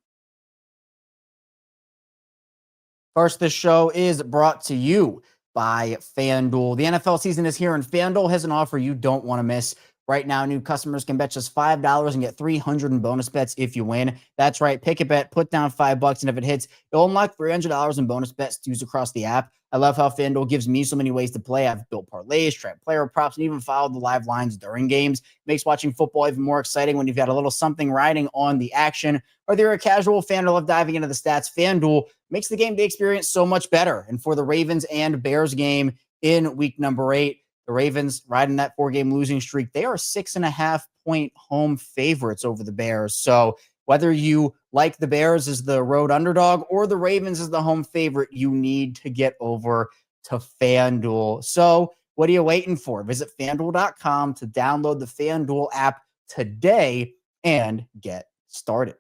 Speaker 1: First, this show is brought to you by FanDuel. The NFL season is here, and FanDuel has an offer you don't want to miss. Right now, new customers can bet just $5 and get $300 in bonus bets if you win. That's right. Pick a bet, put down $5, and if it hits, you'll unlock $300 in bonus bets to use across the app. I love how FanDuel gives me so many ways to play. I've built parlays, tracked player props, and even followed the live lines during games. Makes watching football even more exciting when you've got a little something riding on the action. Whether you're a casual fan or love diving into the stats, FanDuel makes the game day experience so much better. And for the Ravens and Bears game in week number 8, the Ravens riding that 4-game losing streak. They are 6.5-point home favorites over the Bears. So whether you like the Bears as the road underdog or the Ravens as the home favorite, you need to get over to FanDuel. So what are you waiting for? Visit FanDuel.com to download the FanDuel app today and get started.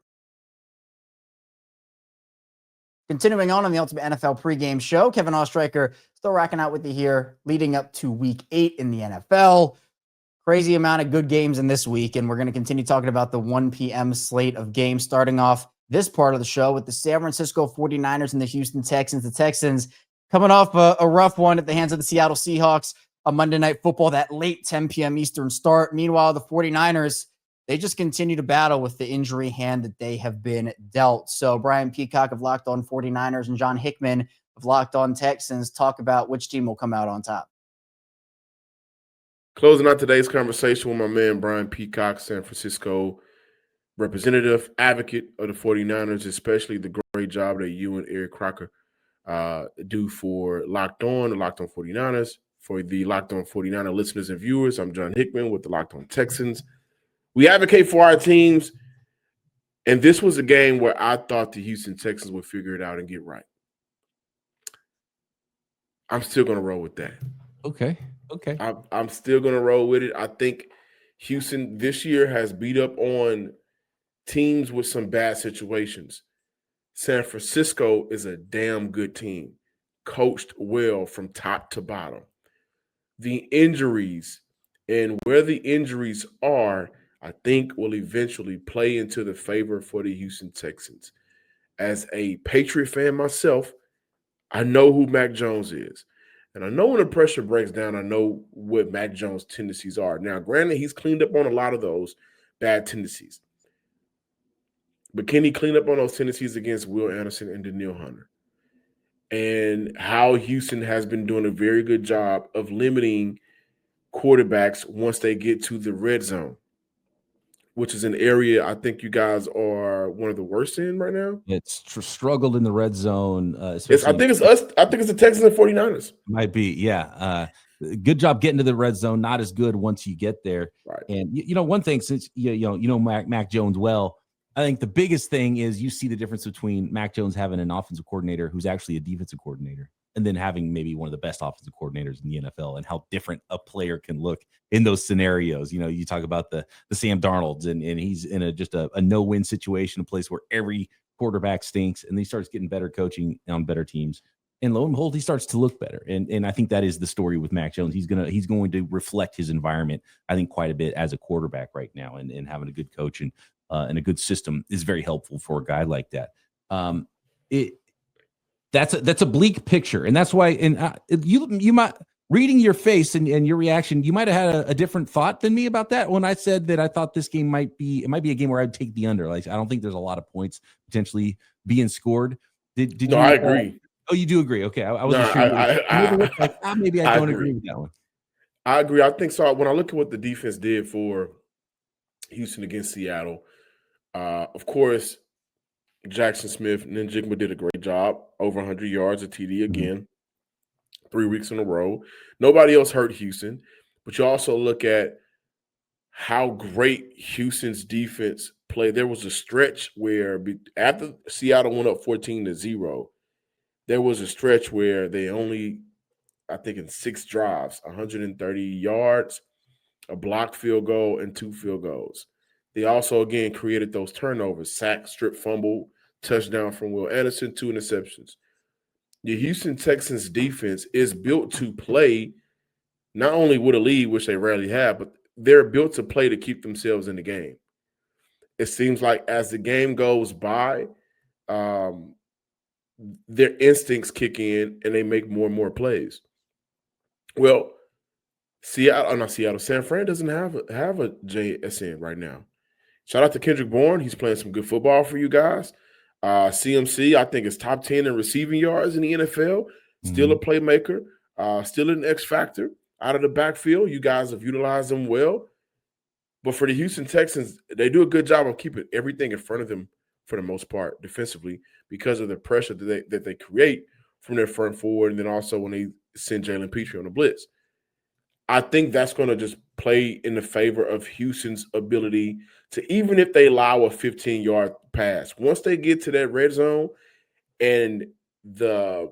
Speaker 1: Continuing on the Ultimate NFL Pregame Show, Kevin Ostreicher still racking out with you here, leading up to Week 8 in the NFL. Crazy amount of good games in this week, and we're going to continue talking about the 1 p.m. slate of games, starting off this part of the show with the San Francisco 49ers and the Houston Texans. The Texans coming off a rough one at the hands of the Seattle Seahawks on Monday Night Football, that late 10 p.m. Eastern start. Meanwhile, the 49ers, they just continue to battle with the injury hand that they have been dealt. So Brian Peacock of Locked On 49ers and John Hickman of Locked On Texans talk about which team will come out on top.
Speaker 9: Closing out today's conversation with my man Brian Peacock, San Francisco representative, advocate of the 49ers, especially the great job that you and Eric Crocker do for Locked On, the Locked On 49ers. For the Locked On 49er listeners and viewers, I'm John Hickman with the Locked On Texans. We advocate for our teams, and this was a game where I thought the Houston Texans would figure it out and get right. I'm still going to roll with that.
Speaker 10: Okay.
Speaker 9: I'm still going to roll with it. I think Houston this year has beat up on teams with some bad situations. San Francisco is a damn good team, coached well from top to bottom. The injuries and where the injuries are, I think will eventually play into the favor for the Houston Texans. As a Patriot fan myself, I know who Mac Jones is. And I know when the pressure breaks down, I know what Mac Jones' tendencies are. Now, granted, he's cleaned up on a lot of those bad tendencies. But can he clean up on those tendencies against Will Anderson and Daniil Hunter? And how Houston has been doing a very good job of limiting quarterbacks once they get to the red zone, which is an area I think you guys are one of the worst in right now.
Speaker 10: It's struggled in the red zone.
Speaker 9: I think it's us. I think it's the Texans and 49ers.
Speaker 10: Might be, yeah. Good job getting to the red zone. Not as good once you get there.
Speaker 9: Right.
Speaker 10: And one thing, since you know Mac Jones well, I think the biggest thing is you see the difference between Mac Jones having an offensive coordinator who's actually a defensive coordinator, and then having maybe one of the best offensive coordinators in the NFL, and how different a player can look in those scenarios. You talk about the Sam Darnolds, and he's in just a no-win situation, a place where every quarterback stinks, and he starts getting better coaching on better teams. And lo and behold, he starts to look better. And I think that is the story with Mac Jones. He's going to reflect his environment, I think, quite a bit as a quarterback right now, and having a good coach and a good system is very helpful for a guy like that. That's a bleak picture, and that's why. And you might, reading your face and your reaction, you might have had a different thought than me about that when I said that I thought this game might be a game where I'd take the under. Like, I don't think there's a lot of points potentially being scored. Did
Speaker 9: no,
Speaker 10: you?
Speaker 9: I agree.
Speaker 10: Oh, you do agree? Okay, I wasn't sure. Maybe I don't agree with that one.
Speaker 9: I agree. I think so. When I look at what the defense did for Houston against Seattle, of course, Jackson Smith and Njigba did a great job. Over 100 yards, a TD again, 3 weeks in a row. Nobody else hurt Houston. But you also look at how great Houston's defense played. There was a stretch where after Seattle went up 14-0, there was a stretch where they only, I think in 6 drives, 130 yards, a blocked field goal, and 2 field goals. They also, again, created those turnovers, sack, strip, fumble, touchdown from Will Anderson, 2 interceptions. The Houston Texans defense is built to play not only with a lead, which they rarely have, but they're built to play to keep themselves in the game. It seems like as the game goes by, their instincts kick in and they make more and more plays. Well, San Fran doesn't have a JSN right now. Shout out to Kendrick Bourne. He's playing some good football for you guys. CMC, I think, is top 10 in receiving yards in the NFL. Still a playmaker. Still an X factor out of the backfield. You guys have utilized them well. But for the Houston Texans, they do a good job of keeping everything in front of them for the most part defensively because of the pressure that they create from their front forward, and then also when they send Jalen Petrie on the blitz. I think that's going to just play in the favor of Houston's ability to, even if they allow a 15-yard pass, once they get to that red zone and the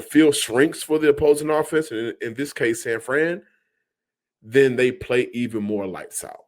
Speaker 9: field shrinks for the opposing offense, and in this case, San Fran, then they play even more lights out.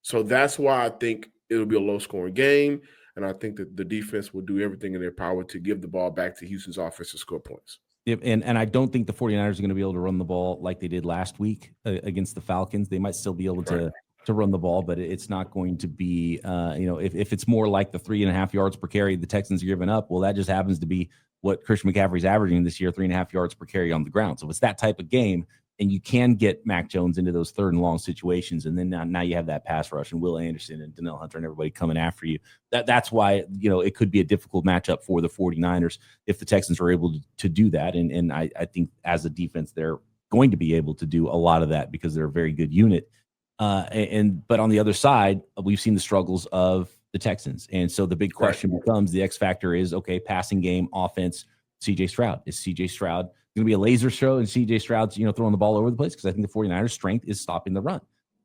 Speaker 9: So that's why I think it'll be a low-scoring game, and I think that the defense will do everything in their power to give the ball back to Houston's offense to score points.
Speaker 10: And I don't think the 49ers are going to be able to run the ball like they did last week against the Falcons. They might still be able to run the ball, but it's not going to be, if it's more like the 3.5 yards per carry the Texans are giving up, well, that just happens to be what Christian McCaffrey's averaging this year, 3.5 yards per carry on the ground. So if it's that type of game, and you can get Mac Jones into those 3rd and long situations, and then now you have that pass rush and Will Anderson and Danielle Hunter and everybody coming after you. That's why it could be a difficult matchup for the 49ers if the Texans are able to do that. And I think as a defense, they're going to be able to do a lot of that because they're a very good unit. But on the other side, we've seen the struggles of the Texans, and so the big question becomes the X factor is passing game, offense. CJ Stroud is CJ Stroud going to be a laser show, and CJ Stroud's throwing the ball over the place because I think the 49ers' strength is stopping the run.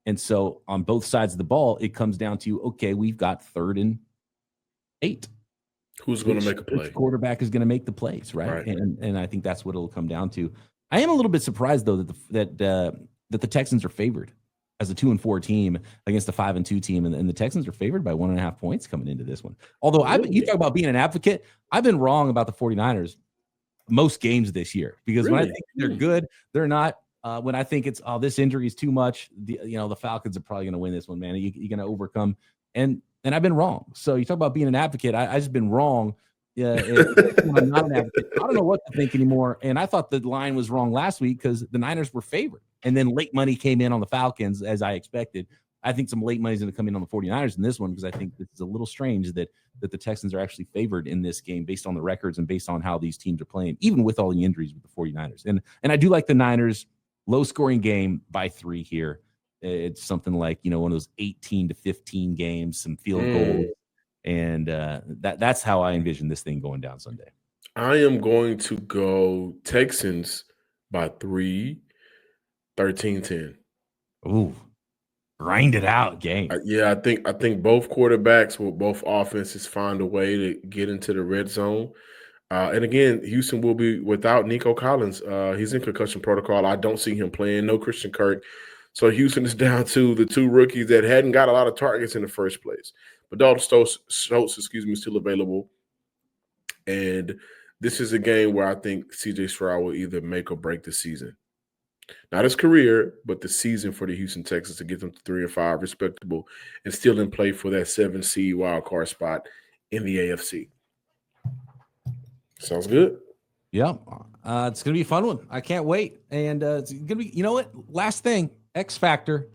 Speaker 10: And so on both sides of the ball, it comes down to, we've got 3rd and 8.
Speaker 9: Who's going to make a play?
Speaker 10: Which quarterback is going to make the plays, right? And I think that's what it'll come down to. I am a little bit surprised though that the Texans are favored as a 2-4 team against a 5-2 team, and the Texans are favored by 1.5 points coming into this one. Although you talk about being an advocate, I've been wrong about the 49ers most games this year because when I think they're good, they're not. When I think it's this injury is too much, the Falcons are probably going to win this one, man. You're going to overcome, and I've been wrong. So you talk about being an advocate, I just been wrong. Yeah, I'm not an advocate. I don't know what to think anymore. And I thought the line was wrong last week because the Niners were favored, and then late money came in on the Falcons as I expected. I think some late money is going to come in on the 49ers in this one because I think this is a little strange that the Texans are actually favored in this game based on the records and based on how these teams are playing, even with all the injuries with the 49ers. And I do like the Niners low-scoring game by 3 here. It's something like, one of those 18-15 games, some field goals. And that's how I envision this thing going down Sunday.
Speaker 9: I am going to go Texans by 3, 13-10.
Speaker 10: Ooh. Grind it out game.
Speaker 9: I think both quarterbacks will both offenses find a way to get into the red zone. And again, Houston will be without Nico Collins. He's in concussion protocol. I don't see him playing. No Christian Kirk. So Houston is down to the 2 rookies that hadn't got a lot of targets in the first place. But Dalton Schultz, is still available. And this is a game where I think CJ Stroud will either make or break the season. Not his career, but the season for the Houston Texans to get them to 3-5, respectable, and still in play for that 7 seed wild card spot in the AFC. Sounds good.
Speaker 10: Yeah, it's gonna be a fun one. I can't wait, and it's gonna be. You know what? Last thing, X factor.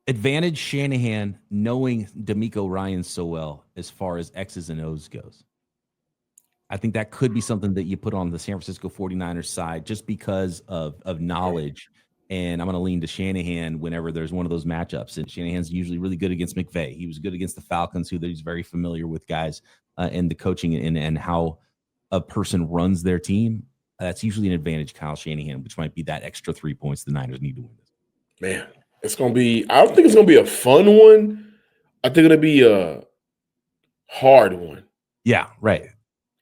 Speaker 10: Advantage Shanahan knowing DeMeco Ryans so well as far as X's and O's goes. I think that could be something that you put on the San Francisco 49ers side just because of knowledge And I'm going to lean to Shanahan whenever there's one of those matchups. And Shanahan's usually really good against McVay. He was good against the Falcons, who he's very familiar with guys and the coaching and how a person runs their team. That's usually an advantage, Kyle Shanahan, which might be that extra 3 points the Niners need to win this.
Speaker 9: Man, it's going to be – I don't think it's going to be a fun one. I think it'll be a hard one.
Speaker 10: Yeah, right.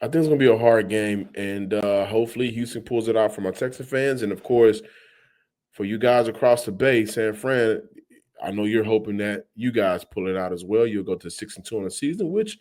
Speaker 9: I think it's going to be a hard game, and hopefully Houston pulls it out for my Texas fans. And, of course, for you guys across the bay, San Fran, I know you're hoping that you guys pull it out as well. You'll go to 6-2 on the season, which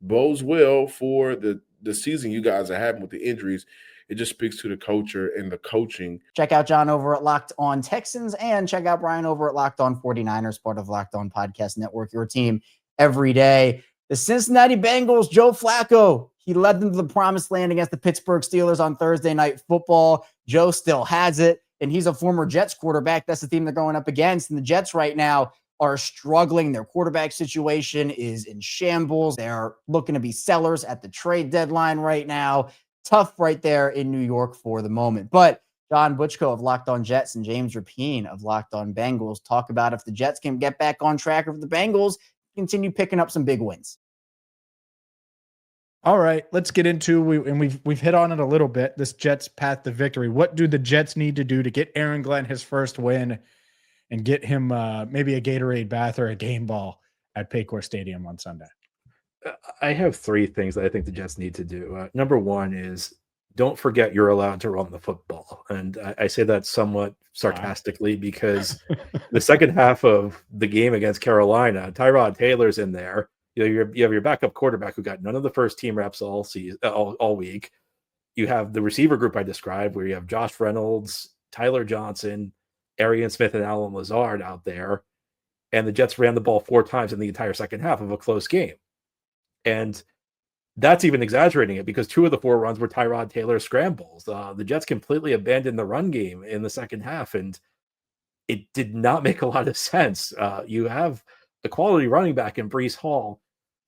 Speaker 9: bodes well for the season you guys are having with the injuries. It just speaks to the culture and the coaching.
Speaker 1: Check out John over at Locked On Texans and check out Brian over at Locked On 49ers, part of Locked On Podcast Network, your team every day. The Cincinnati Bengals, Joe Flacco, he led them to the promised land against the Pittsburgh Steelers on Thursday Night Football. Joe still has it, and he's a former Jets quarterback. That's the team they're going up against. And the Jets right now are struggling. Their quarterback situation is in shambles. They're looking to be sellers at the trade deadline right now. Tough right there in New York for the moment. But John Butchko of Locked On Jets and James Rapien of Locked On Bengals talk about if the Jets can get back on track, or if the Bengals continue picking up some big wins.
Speaker 11: All right, let's get into we've hit on it a little bit. This Jets path to victory. What do the Jets need to do to get Aaron Glenn his first win and get him maybe a Gatorade bath or a game ball at Paycor Stadium on Sunday?
Speaker 12: I have three things that I think the Jets need to do. Number one is don't forget you're allowed to run the football. And I say that somewhat sarcastically because the second half of the game against Carolina, Tyrod Taylor's in there. You have your backup quarterback who got none of the first team reps all week. You have the receiver group I described where you have Josh Reynolds, Tyler Johnson, Arian Smith, and Alan Lazard out there. And the Jets ran the ball 4 times in the entire second half of a close game. And that's even exaggerating it because 2 of the 4 runs were Tyrod Taylor scrambles. The Jets completely abandoned the run game in the second half, and it did not make a lot of sense. You have a quality running back in Breece Hall.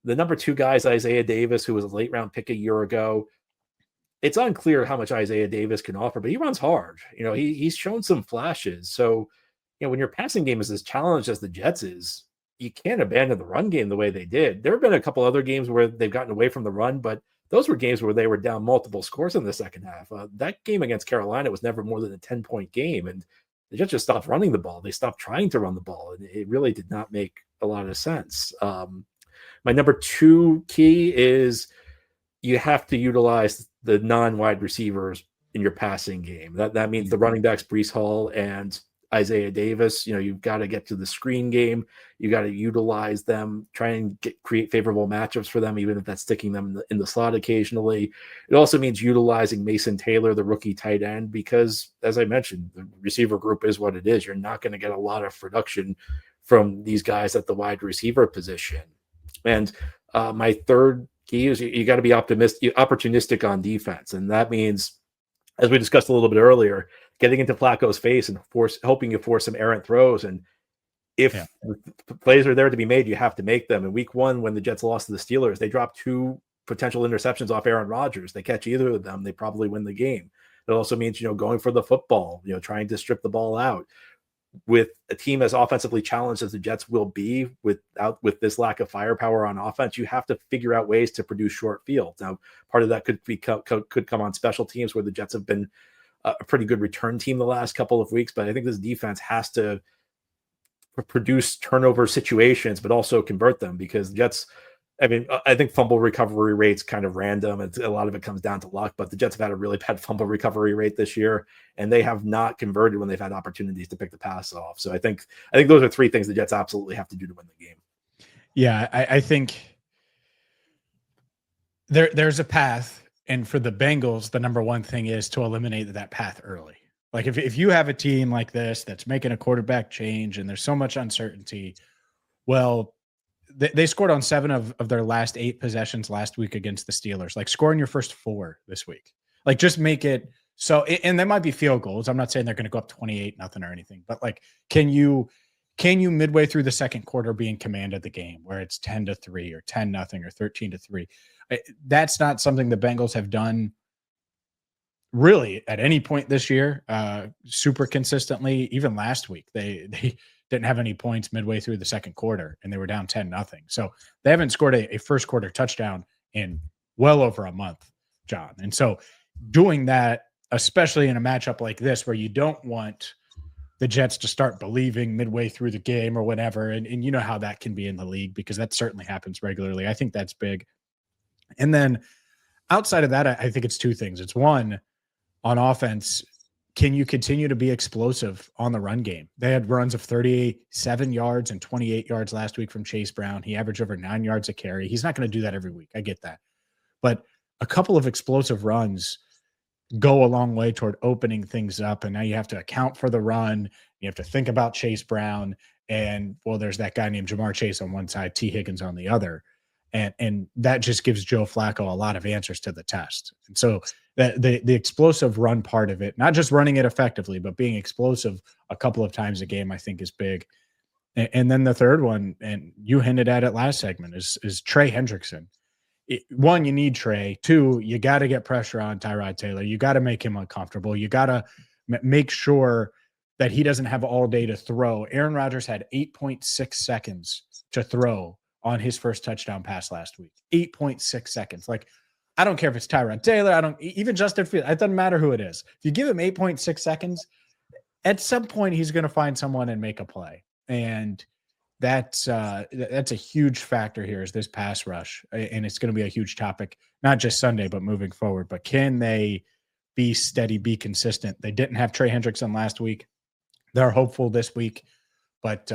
Speaker 12: The number 2 guy is Isaiah Davis, who was a late-round pick a year ago. It's unclear how much Isaiah Davis can offer, but he runs hard. He's shown some flashes. So, when your passing game is as challenged as the Jets is, you can't abandon the run game the way they did. There have been a couple other games where they've gotten away from the run, but those were games where they were down multiple scores in the second half. That game against Carolina was never more than a 10-point game, and the Jets just stopped running the ball. They stopped trying to run the ball, and it really did not make a lot of sense. My number 2 key is you have to utilize the non-wide receivers in your passing game. That means the running backs, Breece Hall and Isaiah Davis. You've got to get to the screen game. You got to utilize them, try and create favorable matchups for them, even if that's sticking them in the slot occasionally. It also means utilizing Mason Taylor, the rookie tight end, because as I mentioned, the receiver group is what it is. You're not going to get a lot of production from these guys at the wide receiver position. And my third key is you got to be opportunistic on defense. And that means, as we discussed a little bit earlier, getting into Flacco's face and hoping you force some errant throws. And if plays are there to be made, you have to make them. In week 1, when the Jets lost to the Steelers, they dropped 2 potential interceptions off Aaron Rodgers. They catch either of them, they probably win the game. It also means, going for the football, trying to strip the ball out. With a team as offensively challenged as the Jets will be with this lack of firepower on offense, you have to figure out ways to produce short fields. Now, part of that could come on special teams, where the Jets have been a pretty good return team the last couple of weeks, but I think this defense has to produce turnover situations, but also convert them, because the Jets, I think fumble recovery rate's kind of random. A lot of it comes down to luck, but the Jets have had a really bad fumble recovery rate this year, and they have not converted when they've had opportunities to pick the pass off. So I think those are 3 things the Jets absolutely have to do to win the game.
Speaker 11: Yeah, I think there's a path. And for the Bengals, the number 1 thing is to eliminate that path early. Like if you have a team like this that's making a quarterback change and there's so much uncertainty, well, they scored on 7 of their last 8 possessions last week against the Steelers. Like, score in your first 4 this week. Like, just make it so. And there might be field goals. I'm not saying they're going to go up 28-0 or anything, but like, can you midway through the second quarter be in command of the game where it's 10-3 or 10-0 or 13-3? That's not something the Bengals have done really at any point this year, super consistently. Even last week, they didn't have any points midway through the second quarter, and they were down 10-0. So they haven't scored a first quarter touchdown in well over a month, John. And so doing that, especially in a matchup like this, where you don't want the Jets to start believing midway through the game or whatever. And you know how that can be in the league, because that certainly happens regularly. I think that's big. And then outside of that, I think it's two things. It's one, on offense, can you continue to be explosive on the run game? They had runs of 37 yards and 28 yards last week from Chase Brown. He averaged over 9 yards a carry. He's not going to do that every week. I get that. But a couple of explosive runs go a long way toward opening things up. And now you have to account for the run. You have to think about Chase Brown. And, well, there's that guy named Jamar Chase on one side, T. Higgins on the other. And that just gives Joe Flacco a lot of answers to the test. And so the explosive run part of it, not just running it effectively, but being explosive a couple of times a game, I think is big. And then the third one, and you hinted at it last segment, is Trey Hendrickson. One, you need Trey. Two, you got to get pressure on Tyrod Taylor. You got to make him uncomfortable. You got to make sure that he doesn't have all day to throw. Aaron Rodgers had 8.6 seconds to throw on his first touchdown pass last week. 8.6 seconds. Like, I don't care if it's Tyrod Taylor. Even Justin Fields. It doesn't matter who it is. If you give him 8.6 seconds, at some point he's going to find someone and make a play. And that's a huge factor here, is this pass rush. And it's going to be a huge topic, not just Sunday, but moving forward. But can they be steady, be consistent? They didn't have Trey Hendrickson last week. They're hopeful this week. But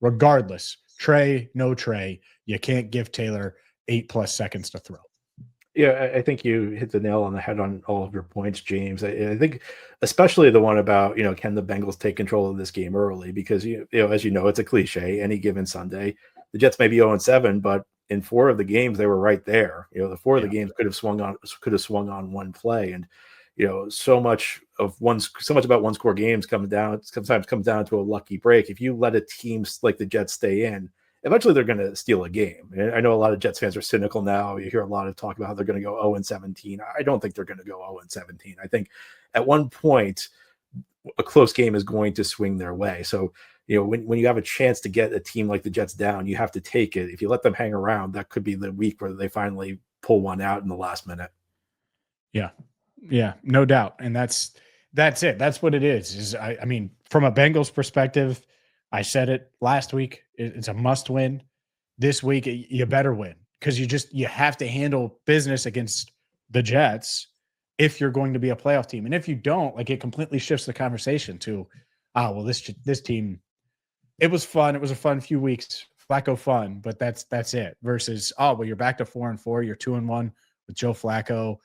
Speaker 11: regardless, Trey, no Trey, you can't give Taylor 8+ seconds to throw.
Speaker 12: Yeah, I think you hit the nail on the head on all of your points, James. I think especially the one about, can the Bengals take control of this game early? Because, as you know, it's a cliche, any given Sunday. The Jets may be 0-7, but in 4 of the games, they were right there. The 4 of the games could have swung on one play. And, so much about one score games sometimes comes down to a lucky break. If you let a team like the Jets stay in, eventually they're going to steal a game. And I know a lot of Jets fans are cynical now. You hear a lot of talk about how they're going to go 0-17. I don't think they're going to go 0-17. I think at one point a close game is going to swing their way. So, when you have a chance to get a team like the Jets down, you have to take it. If you let them hang around, that could be the week where they finally pull one out in the last minute.
Speaker 11: Yeah, no doubt. And that's it. That's what it is. I mean, from a Bengals perspective, I said it last week. It's a must win. This week, you better win, because you have to handle business against the Jets if you're going to be a playoff team. And if you don't, it completely shifts the conversation to, this team, it was fun. It was a fun few weeks. Flacco fun, but that's it. Versus, you're back to 4-4. You're 2-1 with Joe Flacco,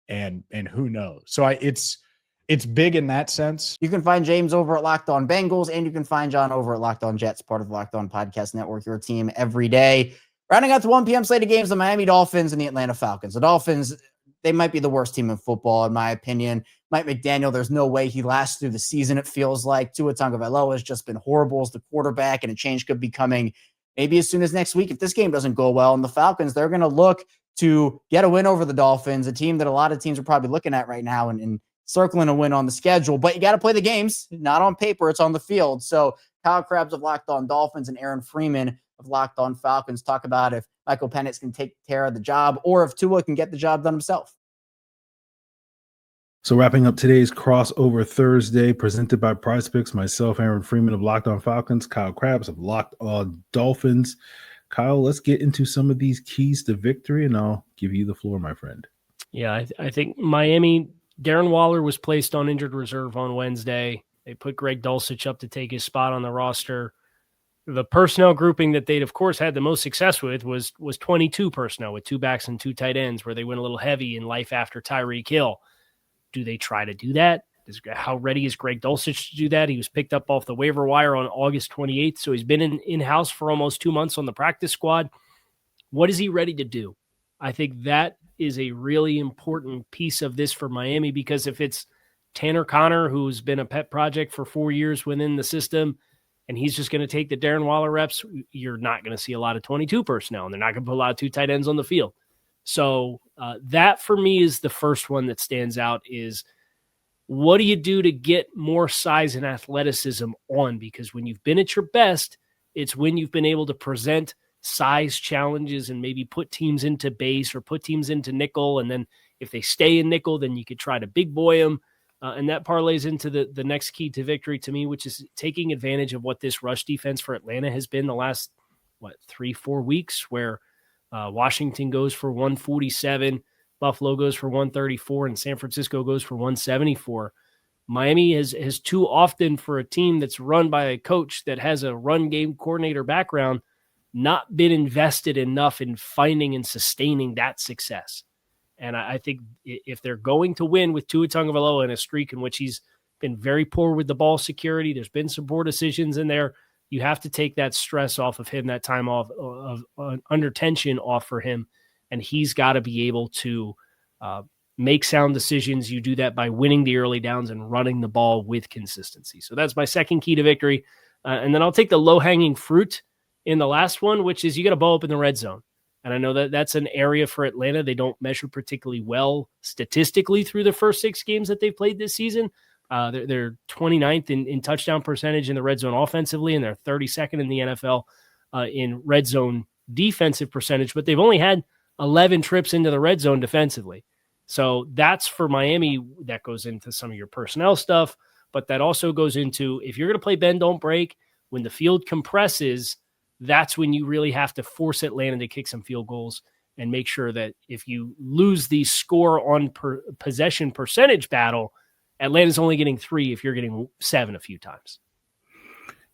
Speaker 11: and who knows? So it's big in that sense.
Speaker 1: You can find James over at Locked On Bengals, and you can find John over at Locked On Jets, part of the Locked On Podcast Network, your team every day. Rounding out the 1 p.m. slate of games, the Miami Dolphins and the Atlanta Falcons. The Dolphins, they might be the worst team in football, in my opinion. Mike McDaniel, there's no way he lasts through the season, it feels like. Tua Tagovailoa has just been horrible as the quarterback, and a change could be coming maybe as soon as next week if this game doesn't go well. And the Falcons, they're going to look to get a win over the Dolphins, a team that a lot of teams are probably looking at right now and circling a win on the schedule. But you got to play the games, not on paper, it's on the field. So Kyle Krabs of Locked On Dolphins and Aaron Freeman of Locked On Falcons talk about if Michael Penix can take care of the job or if Tua can get the job done himself.
Speaker 13: So wrapping up today's Crossover Thursday, presented by PrizePicks, myself, Aaron Freeman of Locked On Falcons, Kyle Krabs of Locked On Dolphins. Kyle, let's get into some of these keys to victory, and I'll give you the floor, my friend.
Speaker 14: Yeah, I think Miami, Darren Waller was placed on injured reserve on Wednesday. They put Greg Dulcich up to take his spot on the roster. The personnel grouping that they'd, of course, had the most success with was 22 personnel with 2 backs and 2 tight ends, where they went a little heavy in life after Tyreek Hill. Do they try to do that? How ready is Greg Dulcich to do that? He was picked up off the waiver wire on August 28th, so he's been in-house for almost 2 months on the practice squad. What is he ready to do? I think that is a really important piece of this for Miami, because if it's Tanner Connor, who's been a pet project for 4 years within the system, and he's just going to take the Darren Waller reps, you're not going to see a lot of 22 personnel, and they're not going to put a lot of 2 tight ends on the field. So that for me is the first one that stands out, is What do you do to get more size and athleticism on? Because when you've been at your best, it's when you've been able to present size challenges and maybe put teams into base or put teams into nickel. And then if they stay in nickel, then you could try to big boy them. And that parlays into the next key to victory to me, which is taking advantage of what this rush defense for Atlanta has been the last, 3-4 weeks, where Washington goes for 147, Buffalo goes for 134, and San Francisco goes for 174. Miami has too often, for a team that's run by a coach that has a run game coordinator background, not been invested enough in finding and sustaining that success. And I think if they're going to win with Tua Tagovailoa in a streak in which he's been very poor with the ball security, there's been some poor decisions in there, you have to take that stress off of him, that time off of under tension off for him. And he's got to be able to make sound decisions. You do that by winning the early downs and running the ball with consistency. So that's my second key to victory. And then I'll take the low-hanging fruit in the last one, which is you got to bow up in the red zone. And I know that that's an area for Atlanta they don't measure particularly well statistically through the first 6 games that they've played this season. They're 29th in touchdown percentage in the red zone offensively, and they're 32nd in the NFL in red zone defensive percentage, but they've only had 11 trips into the red zone defensively. So that's for Miami. That goes into some of your personnel stuff, but that also goes into, if you're going to play bend, don't break, when the field compresses, that's when you really have to force Atlanta to kick some field goals and make sure that if you lose the score on possession percentage battle, Atlanta's only getting 3 if you're getting 7 a few times.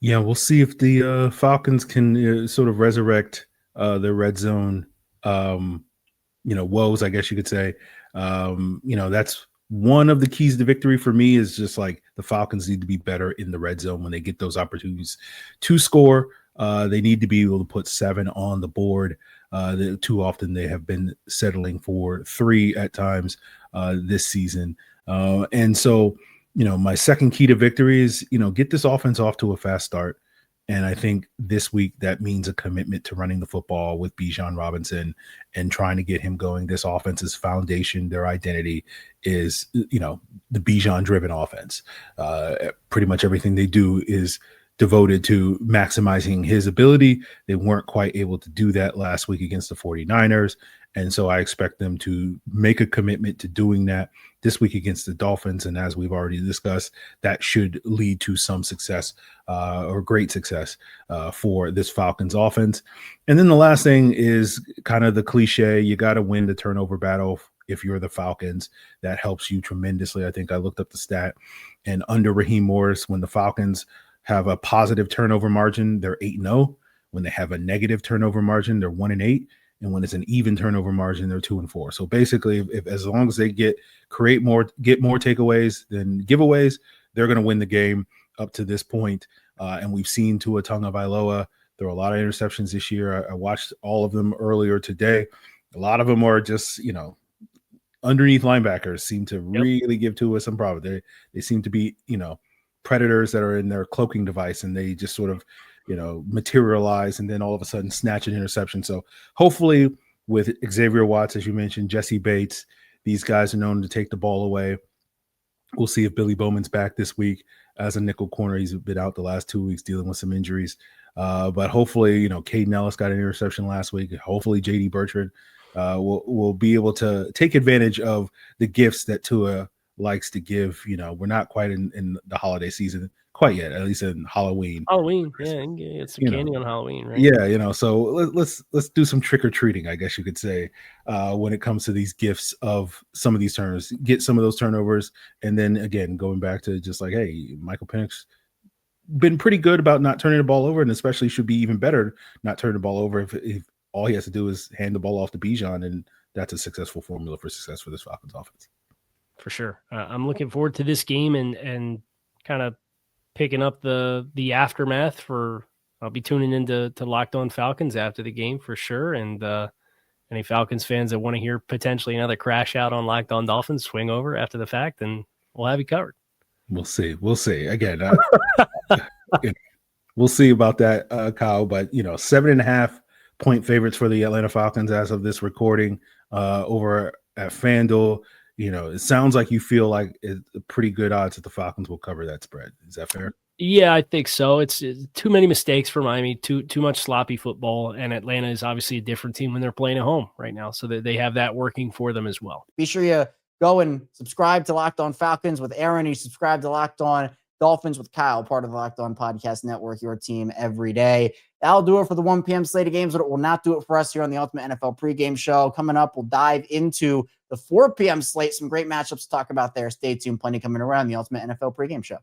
Speaker 13: Yeah, we'll see if the Falcons can sort of resurrect their red zone, woes, I guess you could say. That's one of the keys to victory for me, is just like the Falcons need to be better in the red zone when they get those opportunities to score. They need to be able to put 7 on the board. Too often they have been settling for 3 at times this season. And so, my second key to victory is, get this offense off to a fast start. And I think this week that means a commitment to running the football with Bijan Robinson and trying to get him going. This offense's foundation, their identity is, the Bijan-driven offense. Pretty much everything they do is devoted to maximizing his ability. They weren't quite able to do that last week against the 49ers. And so I expect them to make a commitment to doing that this week against the Dolphins. And as we've already discussed, that should lead to some success or great success for this Falcons offense. And then the last thing is kind of the cliche. You got to win the turnover battle if you're the Falcons. That helps you tremendously. I think I looked up the stat, and under Raheem Morris, when the Falcons have a positive turnover margin, they're 8-0. When they have a negative turnover margin, they're 1-8. And when it's an even turnover margin, they're 2-4. So basically, if as long as they get more takeaways than giveaways, they're going to win the game up to this point. And we've seen Tua Tagovailoa throw a lot of interceptions this year. I watched all of them earlier today. A lot of them are just, underneath linebackers seem to really give Tua some problem. They seem to be, predators that are in their cloaking device, and they just sort of materialize and then all of a sudden snatch an interception. So hopefully with Xavier Watts, as you mentioned, Jesse Bates, these guys are known to take the ball away. We'll see if Billy Bowman's back this week as a nickel corner. He's been out the last 2 weeks dealing with some injuries. But hopefully, Caden Ellis got an interception last week. Hopefully JD Bertrand will be able to take advantage of the gifts that Tua likes to give. We're not quite in the holiday season quite yet, at least in Halloween.
Speaker 14: Yeah, it's some candy on Halloween, right?
Speaker 13: Yeah, so let's do some trick-or-treating, I guess you could say, when it comes to these gifts of some of these turnovers. Get some of those turnovers, and then again, going back to just like, hey, Michael Penix been pretty good about not turning the ball over, and especially should be even better not turning the ball over if all he has to do is hand the ball off to Bijan, and that's a successful formula for success for this Falcons offense.
Speaker 14: For sure. I'm looking forward to this game and kind of picking up the aftermath for. I'll be tuning into Locked On Falcons after the game for sure. And any Falcons fans that want to hear potentially another crash out on Locked On Dolphins, swing over after the fact, and we'll have you covered.
Speaker 13: We'll see. Again, we'll see about that, Kyle. But 7.5 point favorites for the Atlanta Falcons as of this recording over at FanDuel. it sounds like you feel like it's a pretty good odds that the Falcons will cover that spread. Is that fair?
Speaker 14: Yeah, I think so. It's too many mistakes for Miami, too much sloppy football, and Atlanta is obviously a different team when they're playing at home right now, so that they have that working for them as well.
Speaker 1: Be sure you go and subscribe to Locked On Falcons with Aaron. You subscribe to Locked On Dolphins with Kyle, part of the Locked On Podcast Network, your team every day. That'll do it for the 1 p.m. slate of games, but it will not do it for us here on the Ultimate NFL Pregame Show. Coming up, we'll dive into the 4 p.m. slate. Some great matchups to talk about there. Stay tuned. Plenty coming around the Ultimate NFL Pregame Show.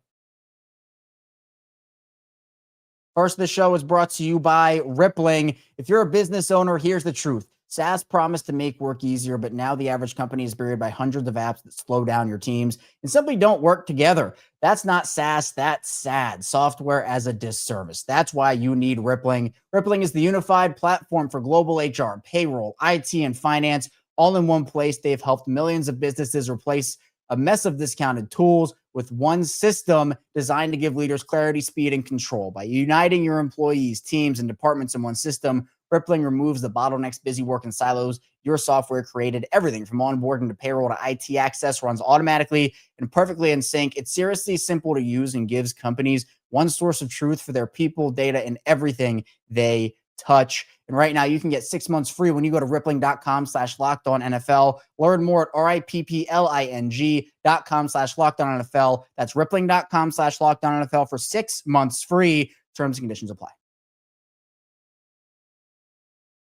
Speaker 1: First, the show is brought to you by Rippling. If you're a business owner, here's the truth. SaaS promised to make work easier, but now the average company is buried by hundreds of apps that slow down your teams and simply don't work together. That's not SaaS, that's SAD, software as a disservice. That's why you need Rippling. Rippling is the unified platform for global HR, payroll, IT, and finance, all in one place. They've helped millions of businesses replace a mess of discounted tools with one system designed to give leaders clarity, speed, and control. By uniting your employees, teams, and departments in one system, Rippling removes the bottlenecks, busy work, and silos your software created. Everything from onboarding to payroll to IT access runs automatically and perfectly in sync. It's seriously simple to use and gives companies one source of truth for their people, data, and everything they touch. And right now you can get 6 months free when you go to rippling.com/lockedonnfl. Learn more at rippling.com/lockedonnfl. That's rippling.com/lockedonnfl for 6 months free. Terms and conditions apply.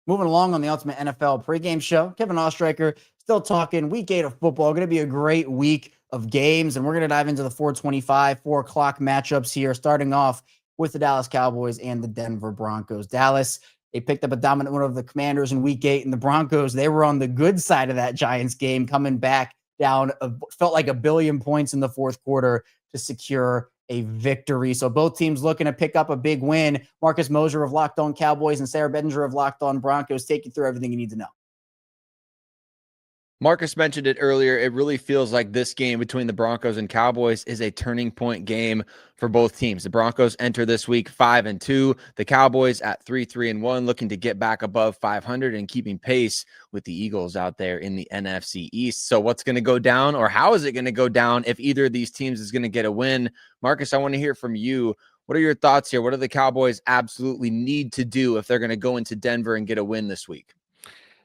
Speaker 1: Moving along on the Ultimate NFL Pregame Show, Kevin Oestreicher still talking week 8 of football. Going to be a great week of games, and we're going to dive into the 4:25, 4 o'clock matchups here, starting off with the Dallas Cowboys and the Denver Broncos. Dallas, they picked up a dominant win over the Commanders in week 8, and the Broncos, they were on the good side of that Giants game, coming back down, felt like 1 billion points in the fourth quarter to secure a victory. So both teams looking to pick up a big win. Marcus Mosher of Locked On Cowboys and Sarah Bedinger of Locked On Broncos take you through everything you need to know.
Speaker 15: Marcus mentioned it earlier. It really feels like this game between the Broncos and Cowboys is a turning point game for both teams. The Broncos enter this week 5-2. The Cowboys at 3-1, looking to get back above 500 and keeping pace with the Eagles out there in the NFC East. So what's going to go down, or how is it going to go down if either of these teams is going to get a win? Marcus, I want to hear from you. What are your thoughts here? What do the Cowboys absolutely need to do if they're going to go into Denver and get a win this week?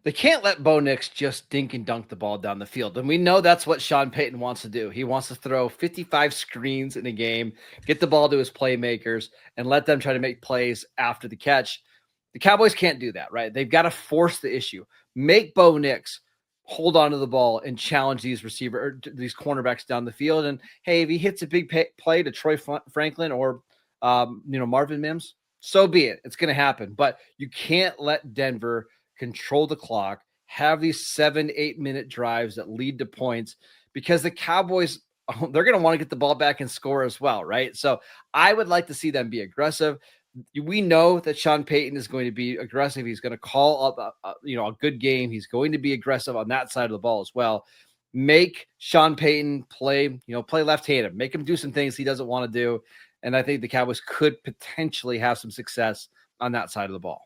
Speaker 16: They can't let Bo Nix just dink and dunk the ball down the field. And we know that's what Sean Payton wants to do. He wants to throw 55 screens in a game, get the ball to his playmakers, and let them try to make plays after the catch. The Cowboys can't do that, right? They've got to force the issue. Make Bo Nix hold on to the ball and challenge these these cornerbacks down the field. And, hey, if he hits a big play to Troy Franklin or, Marvin Mims, so be it. It's going to happen. But you can't let Denver control the clock, have these 7-8 minute drives that lead to points, because the Cowboys, they're going to want to get the ball back and score as well, right? So I would like to see them be aggressive. We know that Sean Payton is going to be aggressive. He's going to call up a good game. He's going to be aggressive on that side of the ball as well. Make Sean Payton play left-handed. Make him do some things he doesn't want to do. And I think the Cowboys could potentially have some success on that side of the ball.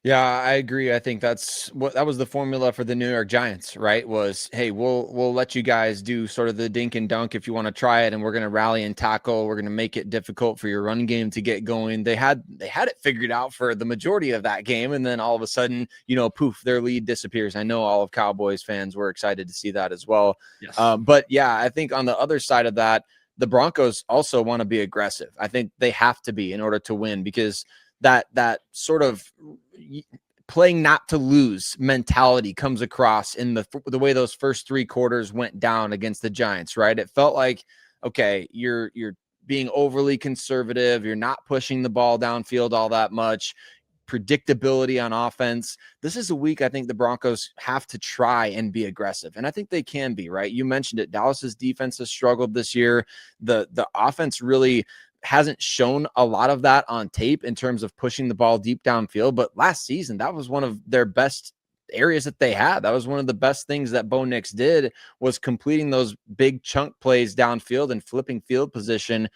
Speaker 15: Yeah, I agree. I think that was the formula for the New York Giants, right? Was, hey, we'll let you guys do sort of the dink and dunk if you want to try it, and we're going to rally and tackle. We're going to make it difficult for your run game to get going. They had it figured out for the majority of that game, and then all of a sudden, poof, their lead disappears. I know all of Cowboys fans were excited to see that as well.
Speaker 16: Yes.
Speaker 15: But yeah, I think on the other side of that, the Broncos also want to be aggressive. I think they have to be in order to win, because that sort of playing not to lose mentality comes across in the way those first 3 quarters went down against the Giants, right? It felt like, okay, you're being overly conservative. You're not pushing the ball downfield all that much. Predictability on offense. This is a week I think the Broncos have to try and be aggressive. And I think they can be, right? You mentioned it. Dallas's defense has struggled this year. The offense really hasn't shown a lot of that on tape in terms of pushing the ball deep downfield. But last season, that was one of their best areas that they had. That was one of the best things that Bo Nix did, was completing those big chunk plays downfield and flipping field position.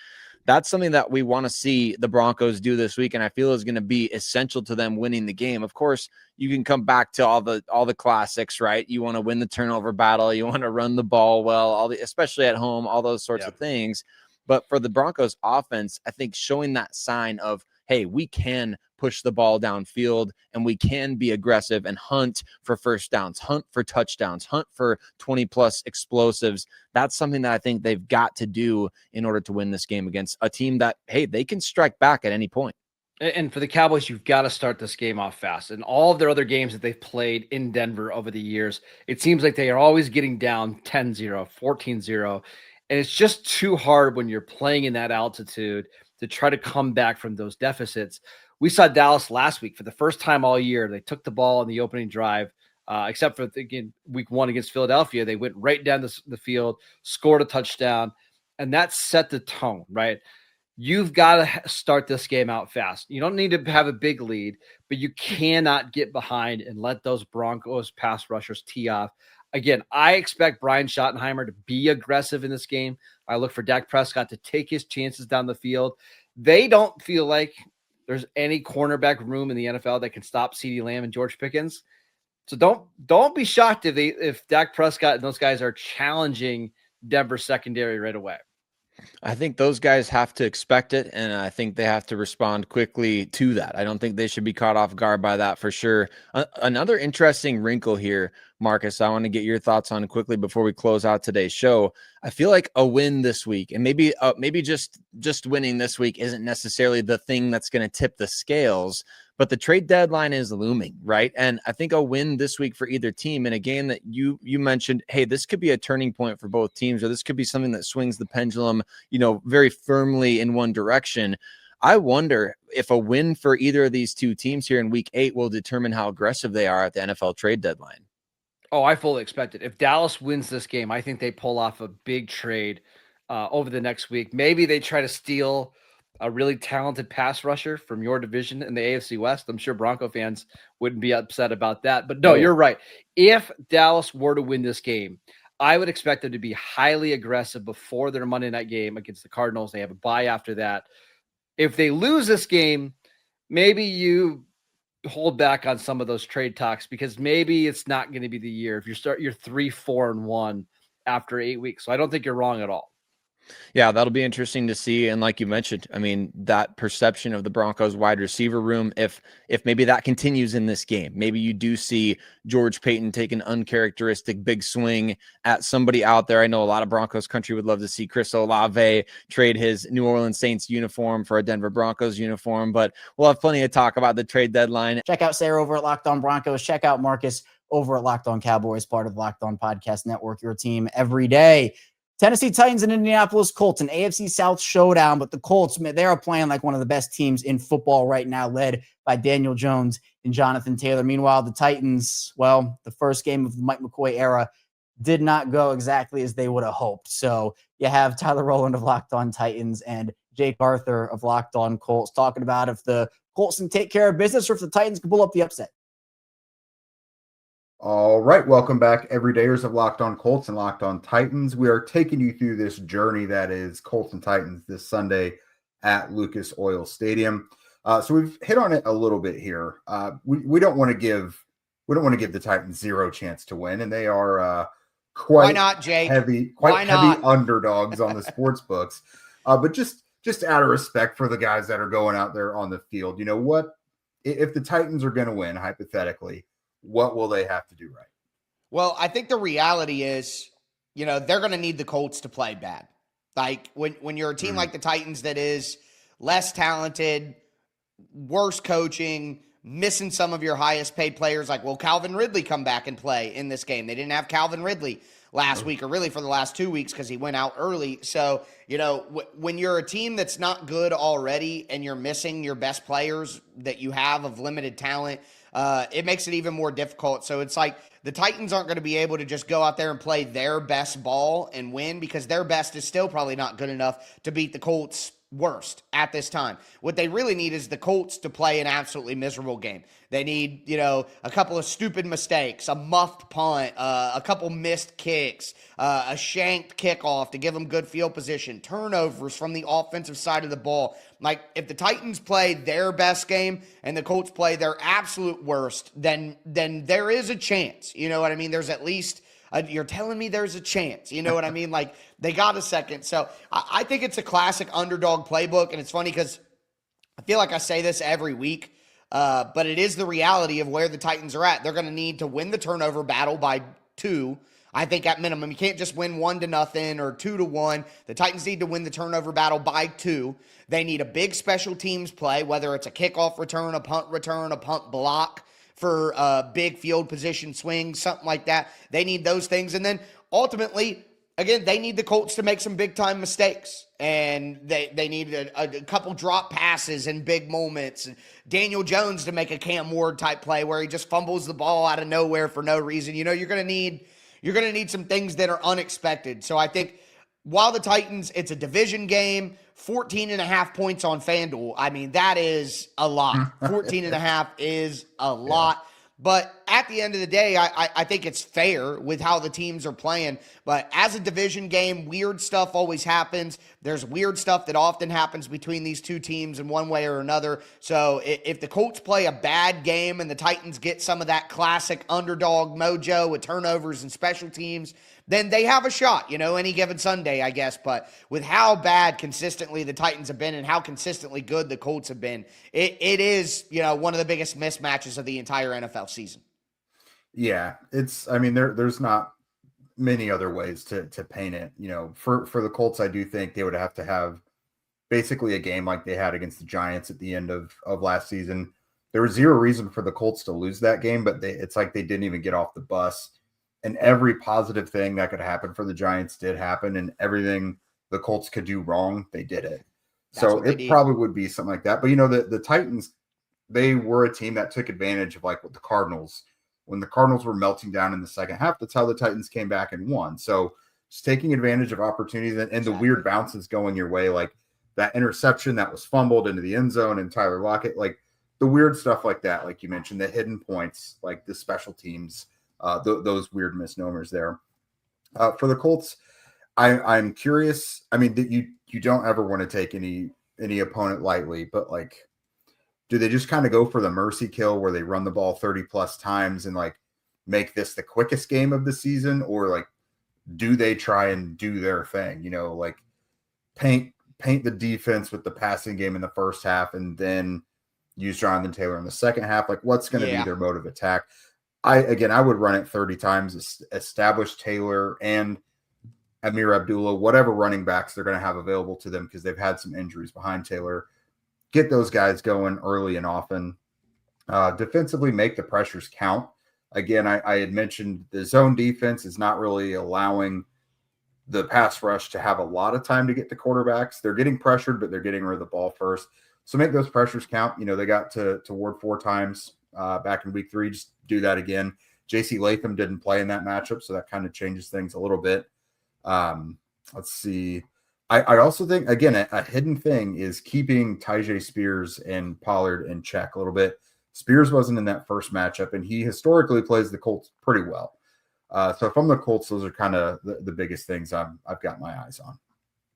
Speaker 15: That's something that we want to see the Broncos do this week, and I feel is going to be essential to them winning the game. Of course, you can come back to all the classics, right? You want to win the turnover battle, you want to run the ball well, especially at home, all those sorts of things. But for the Broncos offense, I think showing that sign of, hey, we can push the ball downfield and we can be aggressive and hunt for first downs, hunt for touchdowns, hunt for 20-plus explosives. That's something that I think they've got to do in order to win this game against a team that, hey, they can strike back at any point.
Speaker 16: And for the Cowboys, you've got to start this game off fast. And all of their other games that they've played in Denver over the years, it seems like they are always getting down 10-0, 14-0. And it's just too hard when you're playing in that altitude to try to come back from those deficits. We saw Dallas last week for the first time all year. They took the ball in the opening drive, except for, again, week 1 against Philadelphia. They went right down the field, scored a touchdown, and that set the tone, right? You've got to start this game out fast. You don't need to have a big lead, but you cannot get behind and let those Broncos pass rushers tee off. Again, I expect Brian Schottenheimer to be aggressive in this game. I look for Dak Prescott to take his chances down the field. They don't feel like there's any cornerback room in the NFL that can stop CeeDee Lamb and George Pickens. So don't be shocked if Dak Prescott and those guys are challenging Denver secondary right away.
Speaker 15: I think those guys have to expect it, and I think they have to respond quickly to that. I don't think they should be caught off guard by that for sure. Another interesting wrinkle here, Marcus, I want to get your thoughts on quickly before we close out today's show. I feel like a win this week, and maybe just winning this week isn't necessarily the thing that's going to tip the scales, but the trade deadline is looming, right? And I think a win this week for either team in a game that you mentioned, hey, this could be a turning point for both teams, or this could be something that swings the pendulum, very firmly in one direction. I wonder if a win for either of these two teams here in week 8 will determine how aggressive they are at the NFL trade deadline.
Speaker 16: Oh, I fully expect it. If Dallas wins this game, I think they pull off a big trade over the next week. Maybe they try to steal a really talented pass rusher from your division in the AFC West. I'm sure Bronco fans wouldn't be upset about that. But no, you're right. If Dallas were to win this game, I would expect them to be highly aggressive before their Monday night game against the Cardinals. They have a bye after that. If they lose this game, maybe you hold back on some of those trade talks because maybe it's not going to be the year if you're 3-4-1 after 8 weeks. So I don't think you're wrong at all.
Speaker 15: Yeah, that'll be interesting to see. And like you mentioned, I mean, that perception of the Broncos wide receiver room, if maybe that continues in this game, maybe you do see George Payton take an uncharacteristic big swing at somebody out there. I know a lot of Broncos country would love to see Chris Olave trade his New Orleans Saints uniform for a Denver Broncos uniform, but we'll have plenty of talk about the trade deadline.
Speaker 1: Check out Sarah over at Locked On Broncos. Check out Marcus over at Locked On Cowboys, part of the Locked On Podcast Network, your team every day. Tennessee Titans and Indianapolis Colts, an AFC South showdown, but the Colts, they are playing like one of the best teams in football right now, led by Daniel Jones and Jonathan Taylor. Meanwhile, the Titans, well, the first game of the Mike McCoy era did not go exactly as they would have hoped. So you have Tyler Rowland of Locked On Titans and Jake Arthur of Locked On Colts talking about if the Colts can take care of business or if the Titans can pull up the upset.
Speaker 17: All right, welcome back, everydayers of Locked On Colts and Locked On Titans. We are taking you through this journey that is Colts and Titans this Sunday at Lucas Oil Stadium. So we've hit on it a little bit here. We don't want to give the Titans zero chance to win, and they are quite
Speaker 18: Why not, Jake?
Speaker 17: heavy underdogs on the sports books. But just out of respect for the guys that are going out there on the field, you know what? If the Titans are going to win, hypothetically, what will they have to do right?
Speaker 18: Well, I think the reality is, they're going to need the Colts to play bad. Like when you're a team like the Titans that is less talented, worse coaching, missing some of your highest paid players, like, will Calvin Ridley come back and play in this game? They didn't have Calvin Ridley last week, or really for the last 2 weeks, because he went out early. So, when you're a team that's not good already and you're missing your best players that you have of limited talent, it makes it even more difficult. So it's like the Titans aren't going to be able to just go out there and play their best ball and win, because their best is still probably not good enough to beat the Colts worst at this time. What they really need is the Colts to play an absolutely miserable game. They need, a couple of stupid mistakes, a muffed punt, a couple missed kicks, a shanked kickoff to give them good field position, turnovers from the offensive side of the ball. Like, if the Titans play their best game and the Colts play their absolute worst, then there is a chance. You know what I mean? There's at least you're telling me there's a chance. You know what I mean? Like, they got a second. So I think it's a classic underdog playbook. And it's funny because I feel like I say this every week, but it is the reality of where the Titans are at. They're going to need to win the turnover battle by 2. I think at minimum, you can't just win 1-0 or 2-1. The Titans need to win the turnover battle by 2. They need a big special teams play, whether it's a kickoff return, a punt block for big field position swings, something like that. They need those things. And then ultimately, again, they need the Colts to make some big-time mistakes. And they need a couple drop passes in big moments. Daniel Jones to make a Cam Ward-type play where he just fumbles the ball out of nowhere for no reason. You're going to need some things that are unexpected. So I think while the Titans, it's a division game, 14.5 points on FanDuel. I mean, that is a lot. 14.5 is a lot. But at the end of the day, I think it's fair with how the teams are playing. But as a division game, weird stuff always happens. There's weird stuff that often happens between these two teams in one way or another. So if the Colts play a bad game and the Titans get some of that classic underdog mojo with turnovers and special teams, then they have a shot, any given Sunday, I guess. But with how bad consistently the Titans have been and how consistently good the Colts have been, it is, one of the biggest mismatches of the entire NFL season.
Speaker 17: Yeah, there's not many other ways to paint it. For the Colts, I do think they would have to have basically a game like they had against the Giants at the end of last season. There was zero reason for the Colts to lose that game, but it's like they didn't even get off the bus. And every positive thing that could happen for the Giants did happen, and everything the Colts could do wrong, they did it. So it probably would be something like that. But, the Titans, they were a team that took advantage of like what the Cardinals, when the Cardinals were melting down in the second half, that's how the Titans came back and won. So just taking advantage of opportunities and the weird bounces going your way, like that interception that was fumbled into the end zone and Tyler Lockett, like the weird stuff like that, like you mentioned, the hidden points, like the special teams, those weird misnomers there. For the Colts, I'm curious. I mean, that you don't ever want to take any opponent lightly, but like, do they just kind of go for the mercy kill where they run the ball 30 plus times and like make this the quickest game of the season? Or like, do they try and do their thing, like paint the defense with the passing game in the first half and then use Jonathan Taylor in the second half? Like, what's going to be their mode of attack? I would run it 30 times, establish Taylor and Amir Abdullah, whatever running backs they're going to have available to them, because they've had some injuries behind Taylor. Get those guys going early and often. Defensively, make the pressures count. Again, I had mentioned the zone defense is not really allowing the pass rush to have a lot of time to get to quarterbacks. They're getting pressured, but they're getting rid of the ball first. So make those pressures count. They got to Ward 4 times back in week 3. Just do that again. J.C. Latham didn't play in that matchup, so that kind of changes things a little bit. Let's see. I also think, again, a hidden thing is keeping Tyjae Spears and Pollard in check a little bit. Spears wasn't in that first matchup, and he historically plays the Colts pretty well. So if I'm the Colts, those are kind of the biggest things I've got my eyes on.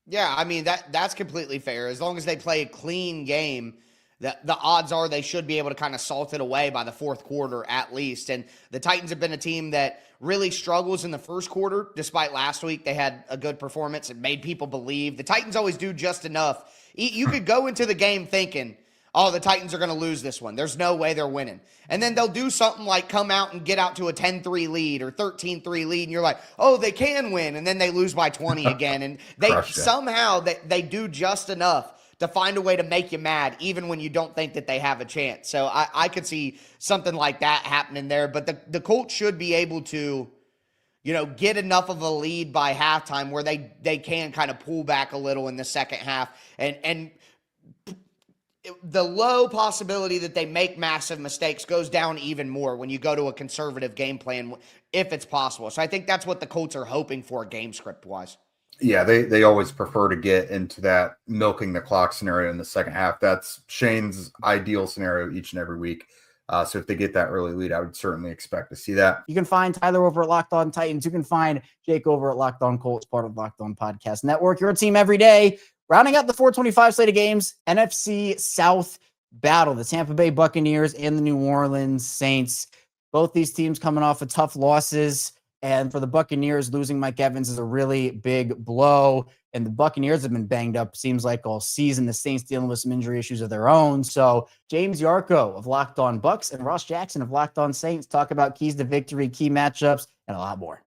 Speaker 18: Yeah, I mean, that's completely fair. As long as they play a clean game, the odds are they should be able to kind of salt it away by the fourth quarter at least. And the Titans have been a team that really struggles in the first quarter, despite last week they had a good performance and made people believe. The Titans always do just enough. You could go into the game thinking, oh, the Titans are going to lose this one. There's no way they're winning. And then they'll do something like come out and get out to a 10-3 lead or 13-3 lead, and you're like, oh, they can win. And then they lose by 20 again. And they do just enough to find a way to make you mad, even when you don't think that they have a chance. So I could see something like that happening there. But the Colts should be able to, get enough of a lead by halftime where they can kind of pull back a little in the second half. And the low possibility that they make massive mistakes goes down even more when you go to a conservative game plan, if it's possible. So I think that's what the Colts are hoping for game script-wise.
Speaker 17: Yeah, they always prefer to get into that milking the clock scenario in the second half. That's Shane's ideal scenario each and every week. So if they get that early lead, I would certainly expect to see that.
Speaker 1: You can find Tyler over at Locked On Titans. You can find Jake over at Locked On Colts, part of Locked On Podcast Network. Your team every day. Rounding out the 425 slate of games, NFC South battle, the Tampa Bay Buccaneers and the New Orleans Saints. Both these teams coming off of tough losses. And for the Buccaneers, losing Mike Evans is a really big blow. And the Buccaneers have been banged up, seems like, all season. The Saints dealing with some injury issues of their own. So James Yarko of Locked On Bucks and Ross Jackson of Locked On Saints talk about keys to victory, key matchups, and a lot more.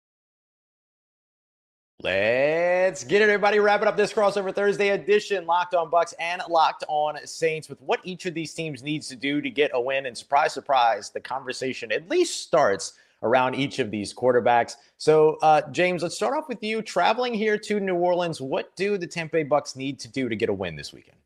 Speaker 19: Let's get it, everybody. Wrapping up this crossover Thursday edition, Locked On Bucks and Locked On Saints, with what each of these teams needs to do to get a win. And surprise, surprise, the conversation at least starts around each of these quarterbacks. So, James, let's start off with you. Traveling here to New Orleans, what do the Tampa Bay Bucks need to do to get a win this weekend?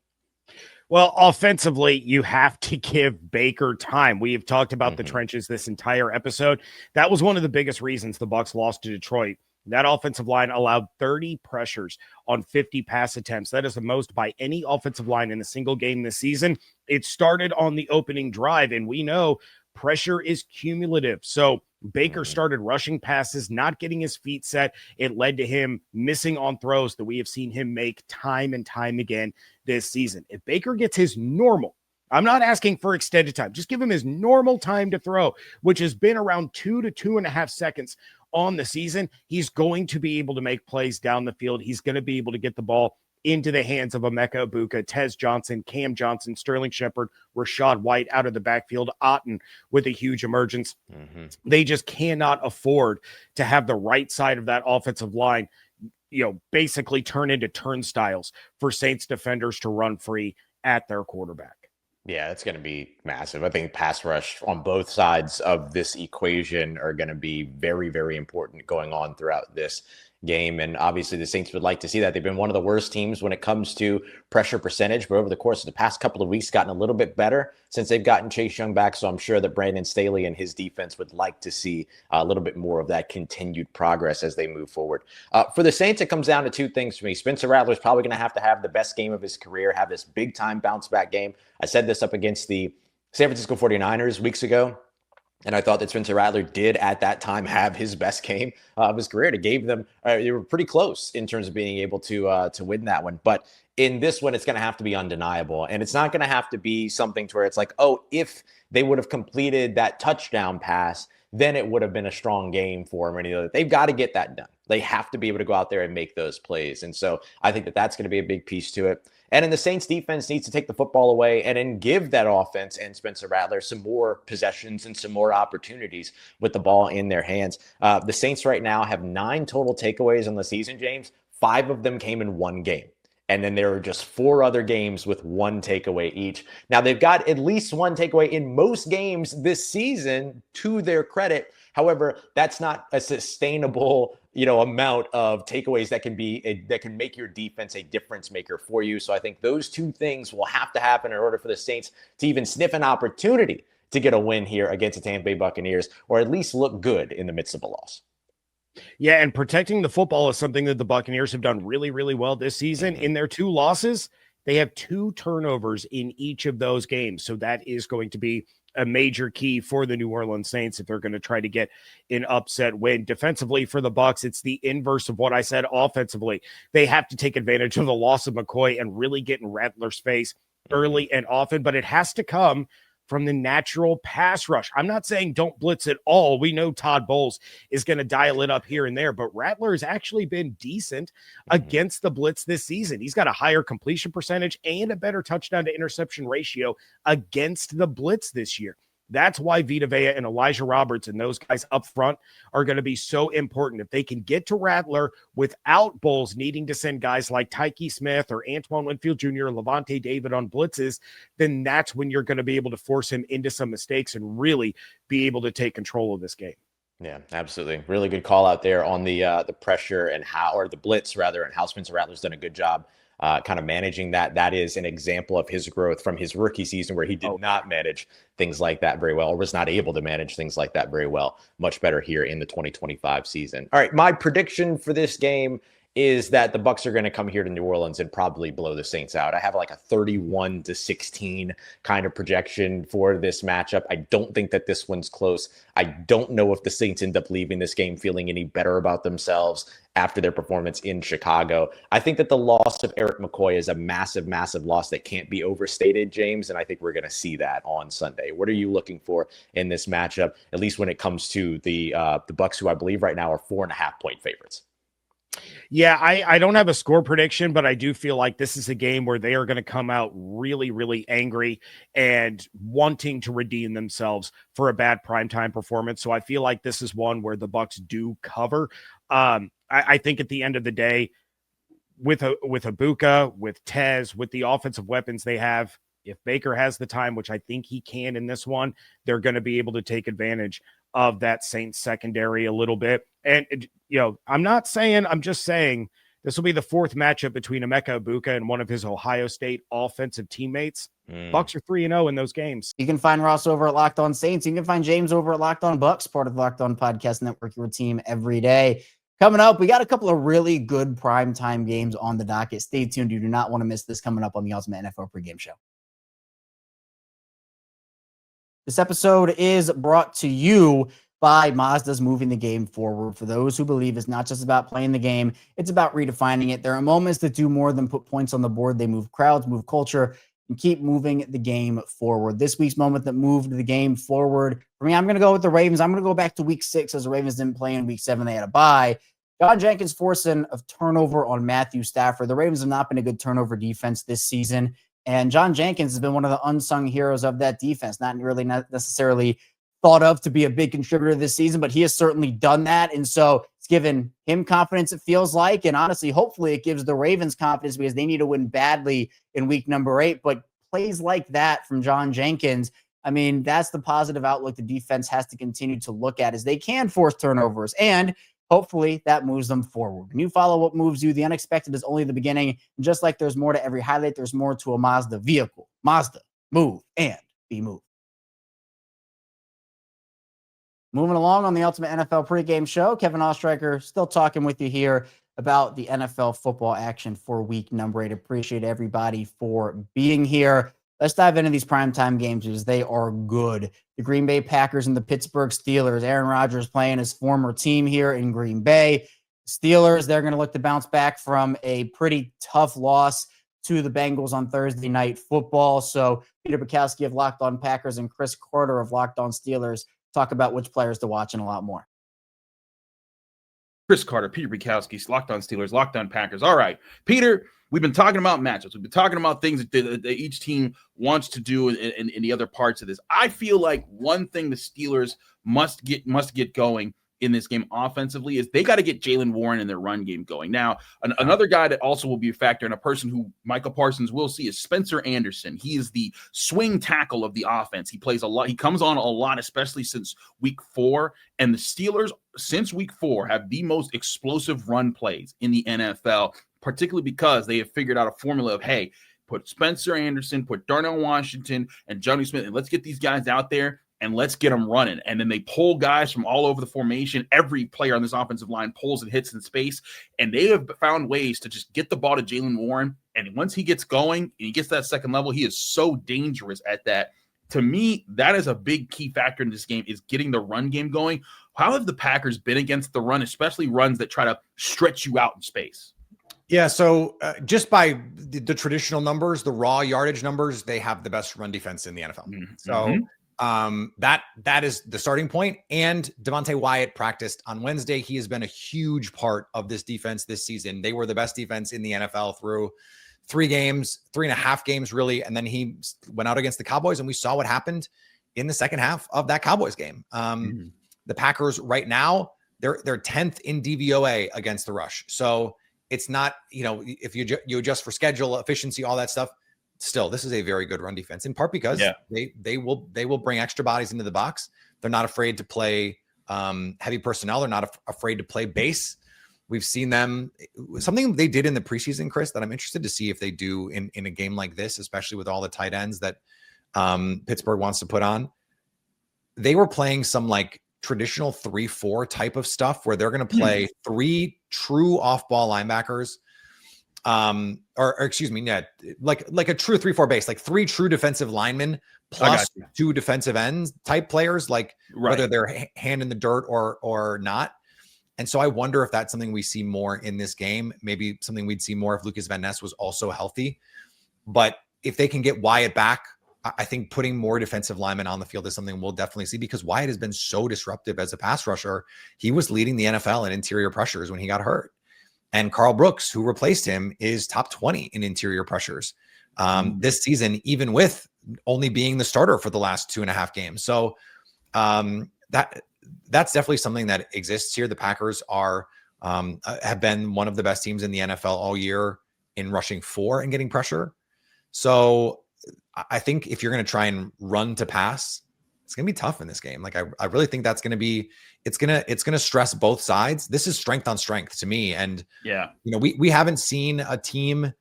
Speaker 20: Well, offensively, you have to give Baker time. We have talked about the trenches this entire episode. That was one of the biggest reasons the Bucks lost to Detroit. That offensive line allowed 30 pressures on 50 pass attempts. That is the most by any offensive line in a single game this season. It started on the opening drive, and we know pressure is cumulative. So Baker started rushing passes, not getting his feet set. It led to him missing on throws that we have seen him make time and time again this season. If Baker gets his normal, I'm not asking for extended time, just give him his normal time to throw, which has been around 2 to 2.5 seconds on the season, he's going to be able to make plays down the field. He's going to be able to get the ball into the hands of Emeka Egbuka, Tez Johnson, Cam Johnson, Sterling Shepard, Rashad White out of the backfield, Otten with a huge emergence. They just cannot afford to have the right side of that offensive line, basically turn into turnstiles for Saints defenders to run free at their quarterback.
Speaker 19: Yeah, it's going to be massive. I think pass rush on both sides of this equation are going to be very, very important going on throughout this game. And obviously the Saints would like to see that. They've been one of the worst teams when it comes to pressure percentage, but over the course of the past couple of weeks gotten a little bit better since they've gotten Chase Young back. So I'm sure that Brandon Staley and his defense would like to see a little bit more of that continued progress as they move forward. For the Saints, it comes down to two things for me. Spencer Rattler's probably going to have the best game of his career, have this big time bounce back game. I said this up against the San Francisco 49ers weeks ago. And I thought that Spencer Rattler did at that time have his best game of his career. It gave them, they were pretty close in terms of being able to win that one. But in this one, it's going to have to be undeniable. And it's not going to have to be something to where it's like, oh, if they would have completed that touchdown pass, then it would have been a strong game for them or anything. They've got to get that done. They have to be able to go out there and make those plays. And so I think that that's going to be a big piece to it. And then the Saints defense needs to take the football away and then give that offense and Spencer Rattler some more possessions and some more opportunities with the ball in their hands. The Saints right now have 9 total takeaways on the season, James. 5 of them came in one game. And then there are just 4 other games with 1 takeaway each. Now, they've got at least 1 takeaway in most games this season, to their credit. However, that's not a sustainable, amount of takeaways that can make your defense a difference maker for you. So I think those 2 things will have to happen in order for the Saints to even sniff an opportunity to get a win here against the Tampa Bay Buccaneers, or at least look good in the midst of a loss.
Speaker 20: Yeah, and protecting the football is something that the Buccaneers have done really, really well this season. In their 2 losses, they have 2 turnovers in each of those games. So that is going to be a major key for the New Orleans Saints if they're going to try to get an upset win. Defensively for the Bucs, it's the inverse of what I said offensively. They have to take advantage of the loss of McCoy and really get in Rattler's face early and often, but it has to come from the natural pass rush. I'm not saying don't blitz at all. We know Todd Bowles is going to dial it up here and there, but Rattler has actually been decent against the blitz this season. He's got a higher completion percentage and a better touchdown to interception ratio against the blitz this year. That's why Vita Vea and Elijah Roberts and those guys up front are going to be so important. If they can get to Rattler without Bowles needing to send guys like Tyke Smith or Antoine Winfield Jr. or Levante David on blitzes, then that's when you're going to be able to force him into some mistakes and really be able to take control of this game.
Speaker 19: Yeah, absolutely. Really good call out there on the pressure and the blitz rather, and how Spencer Rattler's done a good job kind of managing that. That is an example of his growth from his rookie season, where he did not manage things like that very well, or was not able to manage things like that very well. Much better here in the 2025 season. All right, my prediction for this game is that the Bucs are going to come here to New Orleans and probably blow the Saints out. I have like a 31-16 kind of projection for this matchup. I don't think that this one's close. I don't know if the Saints end up leaving this game feeling any better about themselves after their performance in Chicago. I think that the loss of Eric McCoy is a massive, massive loss that can't be overstated, James, and I think we're going to see that on Sunday. What are you looking for in this matchup, at least when it comes to the Bucs, who I believe right now are 4.5-point favorites?
Speaker 20: Yeah, I don't have a score prediction, but I do feel like this is a game where they are going to come out really, really angry and wanting to redeem themselves for a bad primetime performance. So I feel like this is one where the Bucs do cover. I think at the end of the day, with Ibuka, with Tez, with the offensive weapons they have, if Baker has the time, which I think he can in this one, they're going to be able to take advantage of that Saints secondary a little bit. And, I'm just saying this will be the fourth matchup between Emeka Ibuka and one of his Ohio State offensive teammates. Bucs are 3-0 in those games.
Speaker 1: You can find Ross over at Locked On Saints. You can find James over at Locked On Bucs, part of the Locked On Podcast Network, your team every day. Coming up, we got a couple of really good primetime games on the docket. Stay tuned. You do not want to miss this coming up on the Ultimate NFL Pregame Show. This episode is brought to you by Mazda's Moving the Game Forward. For those who believe it's not just about playing the game, it's about redefining it. There are moments that do more than put points on the board. They move crowds, move culture, and keep moving the game forward. This week's moment that moved the game forward, for me, I'm going to go with the Ravens. I'm going to go back to week 6 as the Ravens didn't play in week 7. They had a bye. John Jenkins forcing a turnover on Matthew Stafford. The Ravens have not been a good turnover defense this season. And John Jenkins has been one of the unsung heroes of that defense, not necessarily thought of to be a big contributor this season, but he has certainly done that. And so it's given him confidence, it feels like. And honestly, hopefully it gives the Ravens confidence because they need to win badly in week number 8. But plays like that from John Jenkins, I mean, that's the positive outlook the defense has to continue to look at, is they can force turnovers. And hopefully that moves them forward. When you follow what moves you, the unexpected is only the beginning. And just like there's more to every highlight, there's more to a Mazda vehicle. Mazda, move and be moved. Moving along on the Ultimate NFL Pregame Show, Kevin Ostreicher still talking with you here about the NFL football action for week number 8. Appreciate everybody for being here. Let's dive into these primetime games because they are good. The Green Bay Packers and the Pittsburgh Steelers. Aaron Rodgers playing his former team here in Green Bay. Steelers, they're going to look to bounce back from a pretty tough loss to the Bengals on Thursday Night Football. So Peter Bukowski of Locked On Packers and Chris Carter of Locked On Steelers talk about which players to watch and a lot more.
Speaker 21: Chris Carter, Peter Bukowski, Locked On Steelers, Locked On Packers. All right, Peter, we've been talking about matchups. We've been talking about things that each team wants to do in the other parts of this. I feel like one thing the Steelers must get going in this game offensively is they got to get Jaylen Warren in their run game going. Now, another guy that also will be a factor and a person who Michael Parsons will see is Spencer Anderson. He is the swing tackle of the offense. He plays a lot. He comes on a lot, especially since week 4. And the Steelers, since week 4, have the most explosive run plays in the NFL, particularly because they have figured out a formula of, hey, put Spencer Anderson, put Darnell Washington, and Johnny Smith, and let's get these guys out there and let's get them running. And then they pull guys from all over the formation. Every player on this offensive line pulls and hits in space, and they have found ways to just get the ball to Jaylen Warren. And once he gets going and he gets that second level, he is so dangerous at that. To me, that is a big key factor in this game, is getting the run game going. How have the Packers been against the run, especially runs that try to stretch you out in space?
Speaker 22: Yeah, so just by the traditional numbers, the raw yardage numbers, they have the best run defense in the NFL. Mm-hmm. So that is the starting point. And Devontae Wyatt practiced on Wednesday. He has been a huge part of this defense this season. They were the best defense in the NFL through 3.5 games, really. And then he went out against the Cowboys, and we saw what happened in the second half of that Cowboys game. The Packers right now, they're 10th in DVOA against the rush. So it's not, if you adjust for schedule, efficiency, all that stuff, still, this is a very good run defense, in part because they will bring extra bodies into the box. They're not afraid to play heavy personnel. They're not afraid to play base. We've seen them, something they did in the preseason, Chris, that I'm interested to see if they do in a game like this, especially with all the tight ends that Pittsburgh wants to put on. They were playing some like traditional 3-4 type of stuff where they're going to play 3 true off-ball linebackers, or excuse me, yeah, like a true 3-4 base, like 3 true defensive linemen plus 2 defensive ends type players, like whether they're hand in the dirt or not. And so I wonder if that's something we see more in this game, maybe something we'd see more if Lucas Van Ness was also healthy. But if they can get Wyatt back, I think putting more defensive linemen on the field is something we'll definitely see, because Wyatt has been so disruptive as a pass rusher. He was leading the NFL in interior pressures when he got hurt. And Carl Brooks, who replaced him, is top 20 in interior pressures this season, even with only being the starter for the last 2.5 games. So that's definitely something that exists here. The Packers are have been one of the best teams in the NFL all year in rushing for and getting pressure. So I think if you're going to try and run to pass, it's going to be tough in this game. Like I really think that's going to be, it's going to stress both sides. This is strength on strength to me. And we haven't seen a team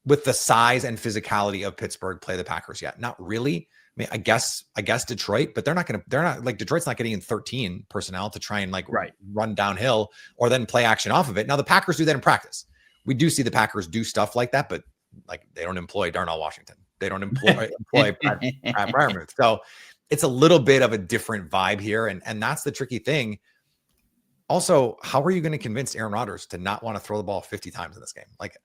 Speaker 22: with the size and physicality of Pittsburgh play the Packers yet. Not really. I mean, I guess Detroit, but they're not like, Detroit's not getting in 13 personnel to try and run downhill or then play action off of it. Now the Packers do that in practice. We do see the Packers do stuff like that, but like they don't employ Darnell Washington. They don't employ Pat Freiermuth. So it's a little bit of a different vibe here. And that's the tricky thing. Also, how are you going to convince Aaron Rodgers to not want to throw the ball 50 times in this game? Like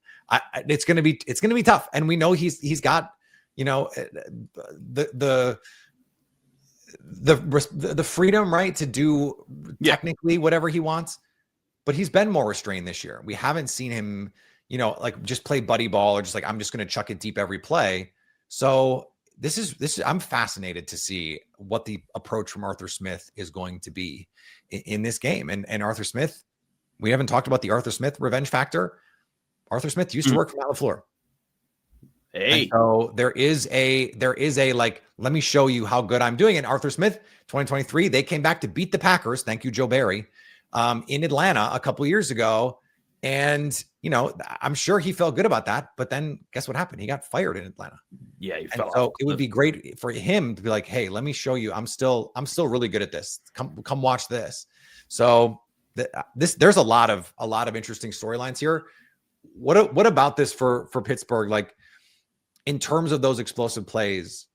Speaker 22: it's going to be tough. And we know he's got, the freedom, right, to do technically whatever he wants, but he's been more restrained this year. We haven't seen him, like just play buddy ball or just like, I'm just going to chuck it deep every play. So this is, I'm fascinated to see what the approach from Arthur Smith is going to be in this game. And Arthur Smith, we haven't talked about the Arthur Smith revenge factor. Arthur Smith used to work for Matt LaFleur.
Speaker 21: Hey,
Speaker 22: and so there is a like, let me show you how good I'm doing. And Arthur Smith, 2023, they came back to beat the Packers. Thank you, Joe Barry, in Atlanta a couple years ago. And, I'm sure he felt good about that, but then guess what happened? He got fired in Atlanta.
Speaker 21: Yeah.
Speaker 22: So it would be great for him to be like, hey, let me show you. I'm still really good at this. Come watch this. So there's a lot of interesting storylines here. What about this for Pittsburgh? Like, in terms of those explosive plays,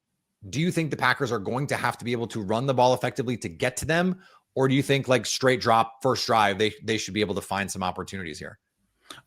Speaker 22: do you think the Packers are going to have to be able to run the ball effectively to get to them? Or do you think like straight drop first drive, they should be able to find some opportunities here?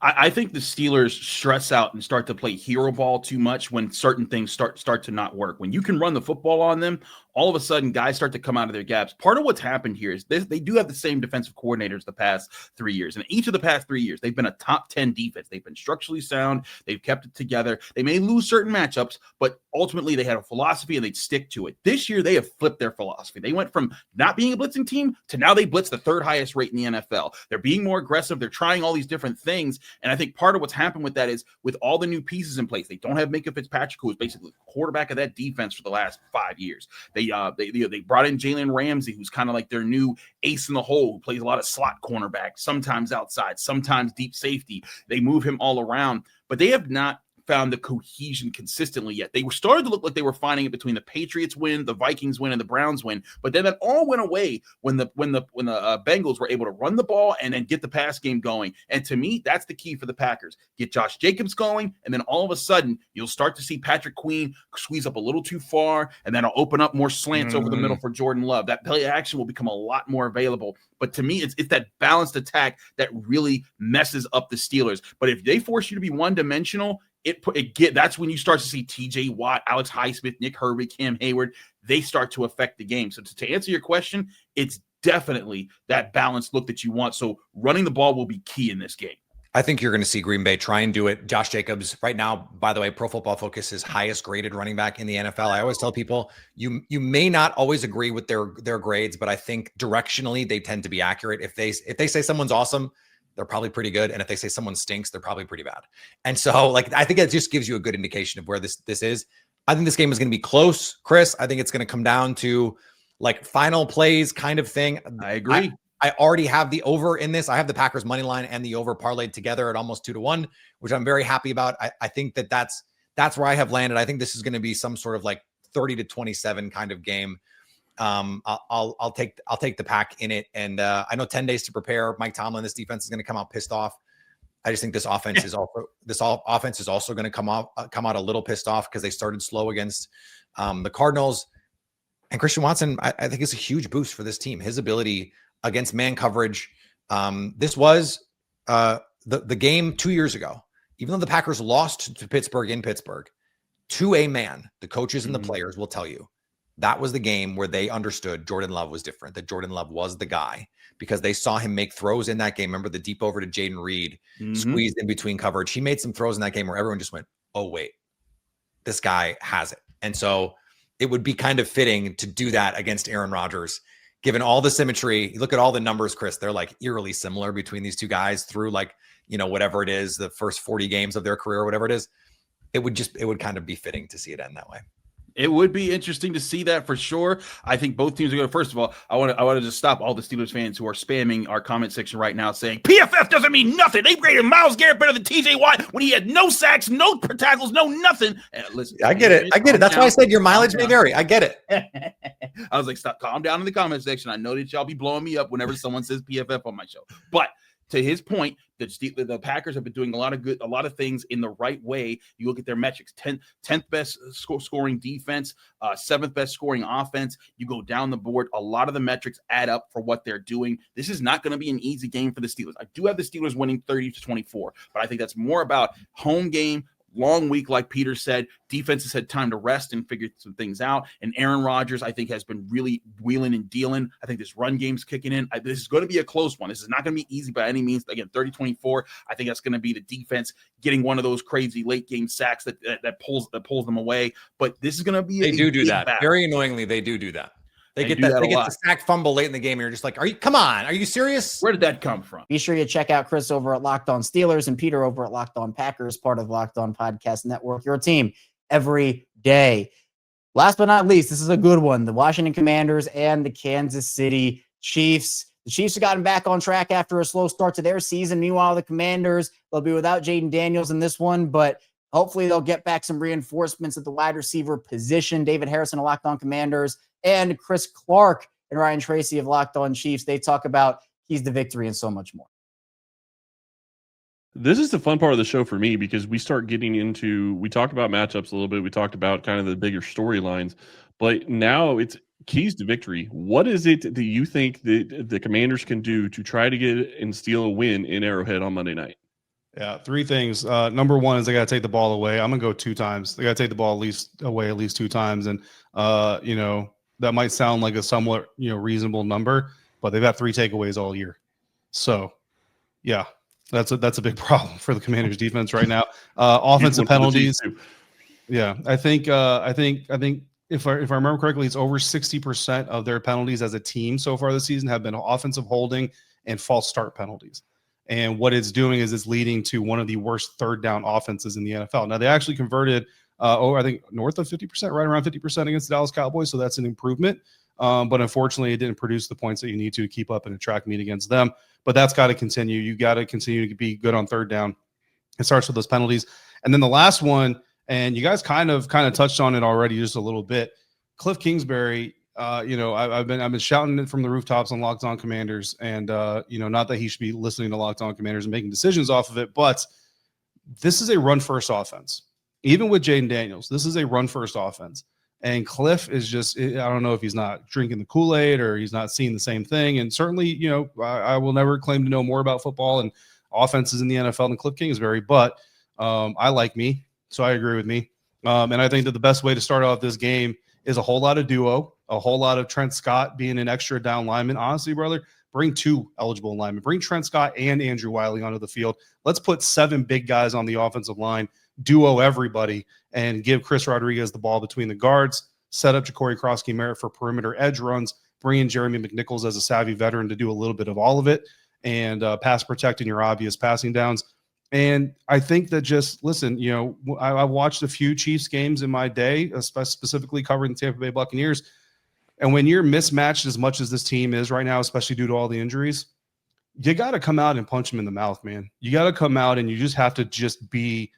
Speaker 21: I think the Steelers stress out and start to play hero ball too much when certain things start to not work. When you can run the football on them, all of a sudden guys start to come out of their gaps. Part of what's happened here is they do have the same defensive coordinators the past 3 years. And each of the past 3 years, they've been a top 10 defense. They've been structurally sound. They've kept it together. They may lose certain matchups, but ultimately they had a philosophy and they'd stick to it. This year, they have flipped their philosophy. They went from not being a blitzing team to now they blitz the 3rd highest rate in the NFL. They're being more aggressive. They're trying all these different things. And I think part of what's happened with that is with all the new pieces in place, they don't have Minka Fitzpatrick, who is basically the quarterback of that defense for the last 5 years. They brought in Jalen Ramsey, who's kind of like their new ace in the hole, who plays a lot of slot cornerback, sometimes outside, sometimes deep safety. They move him all around, but they have not found the cohesion consistently yet. They were starting to look like they were finding it between the Patriots win, the Vikings win, and the Browns win, but then that all went away when the Bengals were able to run the ball and then get the pass game going. And to me, that's the key for the Packers. Get Josh Jacobs going, and then all of a sudden you'll start to see Patrick Queen squeeze up a little too far, and then I'll open up more slants over the middle for Jordan Love. That play action will become a lot more available. But to me, it's that balanced attack that really messes up the Steelers. But if they force you to be one-dimensional, that's when you start to see TJ Watt, Alex Highsmith, Nick Herbig, Cam Hayward, they start to affect the game. So to answer your question, it's definitely that balanced look that you want. So running the ball will be key in this game.
Speaker 22: I think you're going to see Green Bay try and do it. Josh Jacobs right now, by the way, Pro Football Focus is highest graded running back in the NFL. I always tell people you may not always agree with their grades, but I think directionally they tend to be accurate. If they say someone's awesome, they're probably pretty good. And if they say someone stinks, they're probably pretty bad. And so I think it just gives you a good indication of where this is. I think this game is going to be close, Chris. I think it's going to come down to like final plays kind of thing.
Speaker 21: I agree.
Speaker 22: I already have the over in this. I have the Packers money line and the over parlayed together at almost 2-1, which I'm very happy about. I think that's where I have landed. I think this is going to be some sort of like 30-27 kind of game. I'll take the Pack in it. And I know 10 days to prepare. Mike Tomlin, this defense is going to come out pissed off. I just think this offense is also going to come out a little pissed off because they started slow against the Cardinals. And Christian Watson, I think, is a huge boost for this team. His ability against man coverage. This was the game 2 years ago. Even though the Packers lost to Pittsburgh in Pittsburgh, to a man, the coaches and the players will tell you that was the game where they understood Jordan Love was different, that Jordan Love was the guy, because they saw him make throws in that game. Remember the deep over to Jaden Reed, squeezed in between coverage. He made some throws in that game where everyone just went, oh, wait, this guy has it. And so it would be kind of fitting to do that against Aaron Rodgers, given all the symmetry. You look at all the numbers, Chris, they're like eerily similar between these two guys through whatever it is, the first 40 games of their career, whatever it is. It would kind of be fitting to see it end that way.
Speaker 21: It would be interesting to see that for sure. I think both teams are going to. First of all, I want to just stop all the Steelers fans who are spamming our comment section right now saying PFF doesn't mean nothing. They graded Myles Garrett better than TJ Watt when he had no sacks, no tackles, no nothing. And listen,
Speaker 22: I get it. That's why I said your mileage may vary. I get it.
Speaker 21: I was like, stop, calm down in the comment section. I know that y'all be blowing me up whenever someone says PFF on my show, but to his point, the Packers have been doing a lot of things in the right way. You look at their metrics: 10th best scoring defense, 7th best scoring offense. You go down the board, a lot of the metrics add up for what they're doing. This is not going to be an easy game for the Steelers. I do have the Steelers winning 30-24, but I think that's more about home game. Long week, like Peter said, defenses had time to rest and figure some things out. And Aaron Rodgers, I think, has been really wheeling and dealing. I think this run game's kicking in. This is going to be a close one. This is not going to be easy by any means. Again, 30-24. I think that's going to be the defense getting one of those crazy late game sacks that pulls them away. But this is going to be
Speaker 22: they do that battle. Very annoyingly. They do that. They get the sack fumble late in the game, and you're just like, come on, are you serious?
Speaker 21: Where did that come from?
Speaker 1: Be sure you check out Chris over at Locked On Steelers and Peter over at Locked On Packers, part of Locked On Podcast Network, your team every day. Last but not least, this is a good one. The Washington Commanders and the Kansas City Chiefs. The Chiefs have gotten back on track after a slow start to their season. Meanwhile, the Commanders, they'll be without Jaden Daniels in this one, but hopefully they'll get back some reinforcements at the wide receiver position. David Harrison of Locked On Commanders and Chris Clark and Ryan Tracy of Locked On Chiefs. They talk about keys to victory and so much more.
Speaker 2: This is the fun part of the show for me because we start getting into, we talked about matchups a little bit. We talked about kind of the bigger storylines, but now it's keys to victory. What is it that you think that the Commanders can do to try to get and steal a win in Arrowhead on Monday night?
Speaker 4: Yeah, three things. Number one is they got to take the ball away. I'm going to go 2 times. They got to take the ball at least 2 times. And, that might sound like a somewhat, reasonable number, but they've got 3 takeaways all year. So, yeah, that's a big problem for the Commanders defense right now. Offensive penalties. Yeah, I think if I remember correctly, it's over 60% of their penalties as a team so far this season have been offensive holding and false start penalties. And what it's doing is it's leading to one of the worst third down offenses in the NFL. Now, they actually converted I think north of 50%, right around 50% against the Dallas Cowboys. So that's an improvement. But unfortunately, it didn't produce the points that you need to keep up in a track meet against them. But that's got to continue. You got to continue to be good on third down. It starts with those penalties. And then the last one, and you guys kind of touched on it already just a little bit. Cliff Kingsbury, I've been shouting it from the rooftops on Locked On Commanders, and not that he should be listening to Locked On Commanders and making decisions off of it, but this is a run first offense. Even with Jaden Daniels, this is a run first offense. And Cliff is just, I don't know if he's not drinking the Kool-Aid or he's not seeing the same thing. And certainly, I will never claim to know more about football and offenses in the NFL than Cliff Kingsbury, but I like me, so I agree with me. And I think that the best way to start off this game is a whole lot of duo, a whole lot of Trent Scott being an extra down lineman. Honestly, brother, bring 2 eligible linemen. Bring Trent Scott and Andrew Wiley onto the field. Let's put 7 big guys on the offensive line, duo everybody, and give Chris Rodriguez the ball between the guards, set up Ja'Cory Krosky-Merritt for perimeter edge runs, bring in Jeremy McNichols as a savvy veteran to do a little bit of all of it, and pass protect in your obvious passing downs. And I think that just, listen, I watched a few Chiefs games in my day, specifically covering the Tampa Bay Buccaneers, and when you're mismatched as much as this team is right now, especially due to all the injuries, you got to come out and punch them in the mouth, man. You got to come out and you just have to just be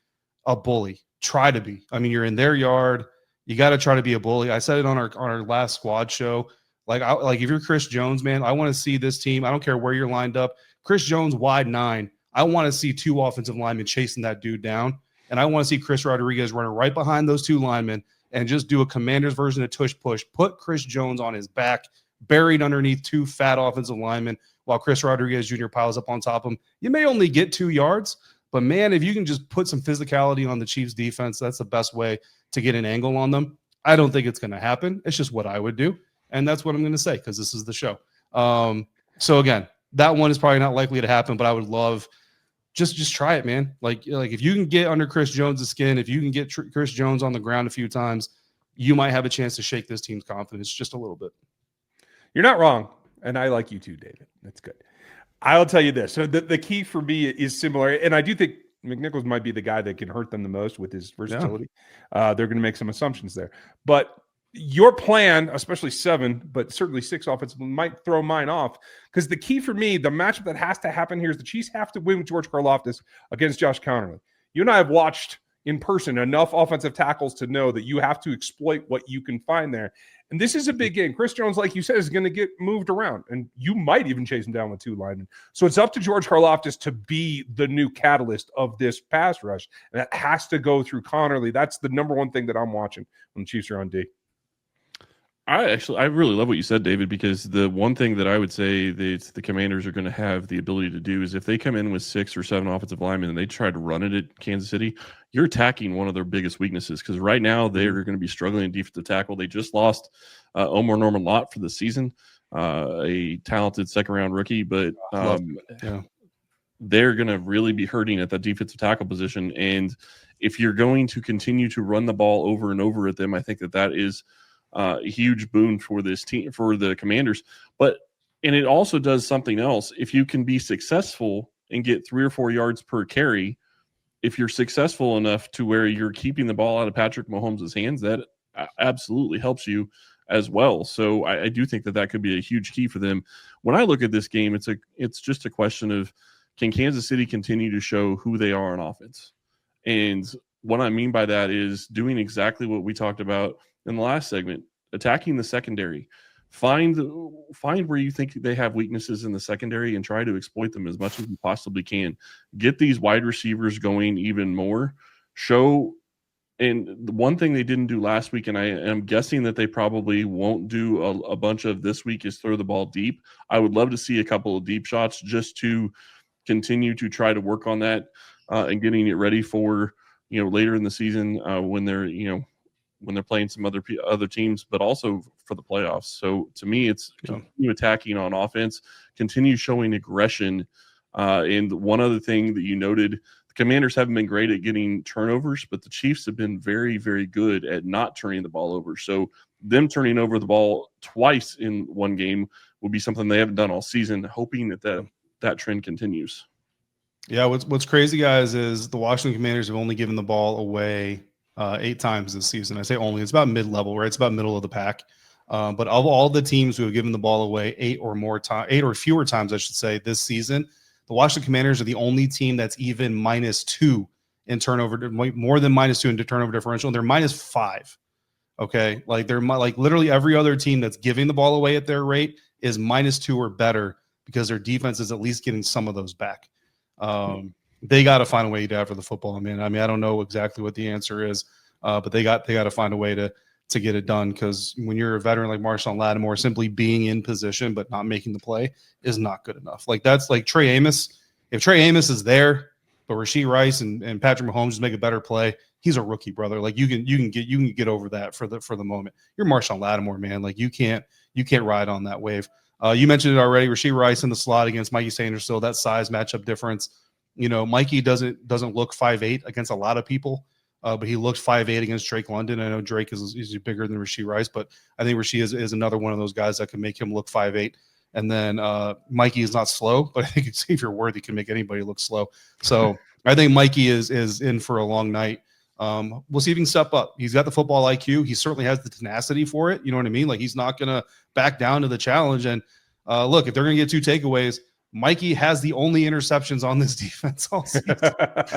Speaker 4: a bully. Try to be. I mean, you're in their yard. You got to try to be a bully. I said it on our last squad show. Like if you're Chris Jones, man, I want to see this team. I don't care where you're lined up. Chris Jones wide 9. I want to see 2 offensive linemen chasing that dude down. And I want to see Chris Rodriguez running right behind those 2 linemen and just do a Commanders version of tush push. Put Chris Jones on his back, buried underneath 2 fat offensive linemen while Chris Rodriguez Jr. piles up on top of him. You may only get 2 yards, but man, if you can just put some physicality on the Chiefs defense, that's the best way to get an angle on them. I don't think it's going to happen. It's just what I would do. And that's what I'm going to say because this is the show. So again, that one is probably not likely to happen, but I would love just try it, man. Like if you can get under Chris Jones' skin, if you can get Chris Jones on the ground a few times, you might have a chance to shake this team's confidence just a little bit.
Speaker 3: You're not wrong. And I like you too, David. That's good. I'll tell you this. So the key for me is similar. And I do think McNichols might be the guy that can hurt them the most with his versatility. Yeah. They're going to make some assumptions there. But your plan, especially 7, but certainly 6 offensive, might throw mine off. Because the key for me, the matchup that has to happen here is the Chiefs have to win with George Karlaftis against Josh Conerly. You and I have watched in person enough offensive tackles to know that you have to exploit what you can find there. And this is a big game. Chris Jones, like you said, is going to get moved around, and you might even chase him down with 2 linemen. So it's up to George Karlaftis to be the new catalyst of this pass rush, and that has to go through Conerly. That's the number one thing that I'm watching when the Chiefs are on D.
Speaker 2: I really love what you said, David, because the one thing that I would say that the Commanders are going to have the ability to do is if they come in with 6 or 7 offensive linemen and they try to run it at Kansas City, you're attacking one of their biggest weaknesses because right now they're going to be struggling in defensive tackle. They just lost Omar Norman Lott for the season, a talented second-round rookie, but they're going to really be hurting at that defensive tackle position. And if you're going to continue to run the ball over and over at them, I think that is a huge boon for this team, for the Commanders. And it also does something else. If you can be successful and get 3 or 4 yards per carry, if you're successful enough to where you're keeping the ball out of Patrick Mahomes' hands, that absolutely helps you as well. So I do think that could be a huge key for them. When I look at this game, it's just a question of, can Kansas City continue to show who they are on offense? And what I mean by that is doing exactly what we talked about in the last segment, attacking the secondary. Find where you think they have weaknesses in the secondary and try to exploit them as much as you possibly can. Get these wide receivers going even more. And the one thing they didn't do last week, and I am guessing that they probably won't do a bunch of this week, is throw the ball deep. I would love to see a couple of deep shots just to continue to try to work on that and getting it ready for later in the season when they're playing some other teams, but also for the playoffs. So to me, it's continue attacking on offense, continue showing aggression. And one other thing that you noted, the Commanders haven't been great at getting turnovers, but the Chiefs have been very, very good at not turning the ball over. So them turning over the ball twice in one game would be something they haven't done all season, hoping that trend continues.
Speaker 4: Yeah, what's crazy, guys, is the Washington Commanders have only given the ball away 8 times this season. I say only. It's about mid-level, right? It's about middle of the pack. But of all the teams who have given the ball away 8 or fewer times, I should say, this season, the Washington Commanders are the only team that's even -2 in turnover, more than -2 in turnover differential. And they're -5. Okay, they're literally every other team that's giving the ball away at their rate is -2 or better because their defense is at least getting some of those back. They got to find a way to after the football. I mean, I don't know exactly what the answer is, but they got to find a way to get it done, because when you're a veteran like Marshawn Lattimore, simply being in position but not making the play is not good enough. That's like Trey Amos. If Trey Amos is there, but Rashee Rice and Patrick Mahomes just make a better play, he's a rookie, brother. You can get over that for the moment. You're Marshawn Lattimore, man. You can't ride on that wave. You mentioned it already. Rashee Rice in the slot against Mikey Sanders. So that size matchup difference. Mikey doesn't look 5'8" against a lot of people, but he looked 5'8" against Drake London. I know Drake is bigger than Rashee Rice, but I think Rashee is another one of those guys that can make him look 5'8". And then Mikey is not slow, but I think Xavier Worthy can make anybody look slow. So I think Mikey is in for a long night. We'll see if he can step up. He's got the football IQ. He certainly has the tenacity for it. You know what I mean? He's not going to back down to the challenge. And look, if they're going to get 2 takeaways, Mikey has the only interceptions on this defense all season.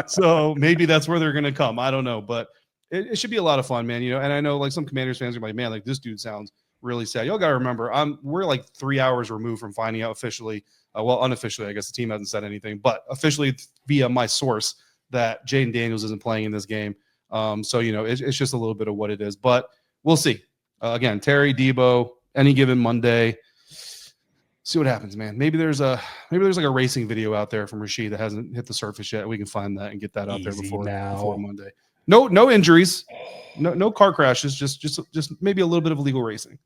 Speaker 4: So maybe that's where they're going to come. I don't know, but it should be a lot of fun, man. And I know some Commanders fans are like, man, this dude sounds really sad. Y'all got to remember, we're like 3 hours removed from finding out officially, well, unofficially, I guess the team hasn't said anything, but officially via my source that Jaden Daniels isn't playing in this game. So, it's just a little bit of what it is, but we'll see. Again, Terry, Debo, any given Monday. See what happens, man. Maybe there's like a racing video out there from Rashid that hasn't hit the surface yet. We can find that and get that out there before Monday. No injuries, no car crashes, just maybe a little bit of illegal racing.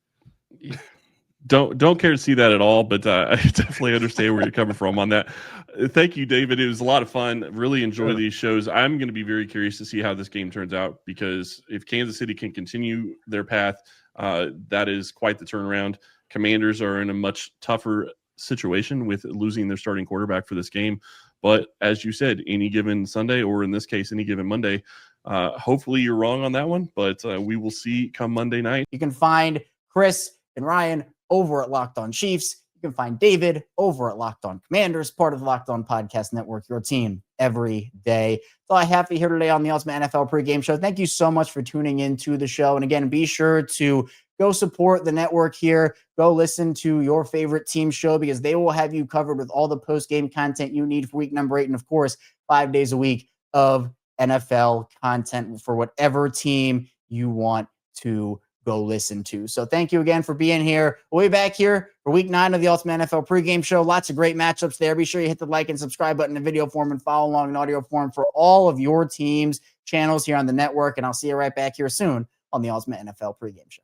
Speaker 2: Don't care to see that at all, but I definitely understand where you're coming from on that. Thank you, David. It was a lot of fun. Really enjoy these shows. I'm going to be very curious to see how this game turns out, because if Kansas City can continue their path, that is quite the turnaround. Commanders are in a much tougher situation with losing their starting quarterback for this game. But as you said, any given Sunday, or in this case, any given Monday, hopefully you're wrong on that one, but we will see come Monday night.
Speaker 1: You can find Chris and Ryan over at Locked On Chiefs. You can find David over at Locked On Commanders, part of the Locked On Podcast Network, your team every day. That's all I have for you here today on the Ultimate NFL Pregame Show. Thank you so much for tuning into the show. And again, be sure to go support the network here. Go listen to your favorite team show, because they will have you covered with all the post-game content you need for week number 8. And of course, 5 days a week of NFL content for whatever team you want to go listen to. So thank you again for being here. We'll be back here for week 9 of the Ultimate NFL Pregame Show. Lots of great matchups there. Be sure you hit the like and subscribe button in video form and follow along in audio form for all of your team's channels here on the network. And I'll see you right back here soon on the Ultimate NFL Pregame Show.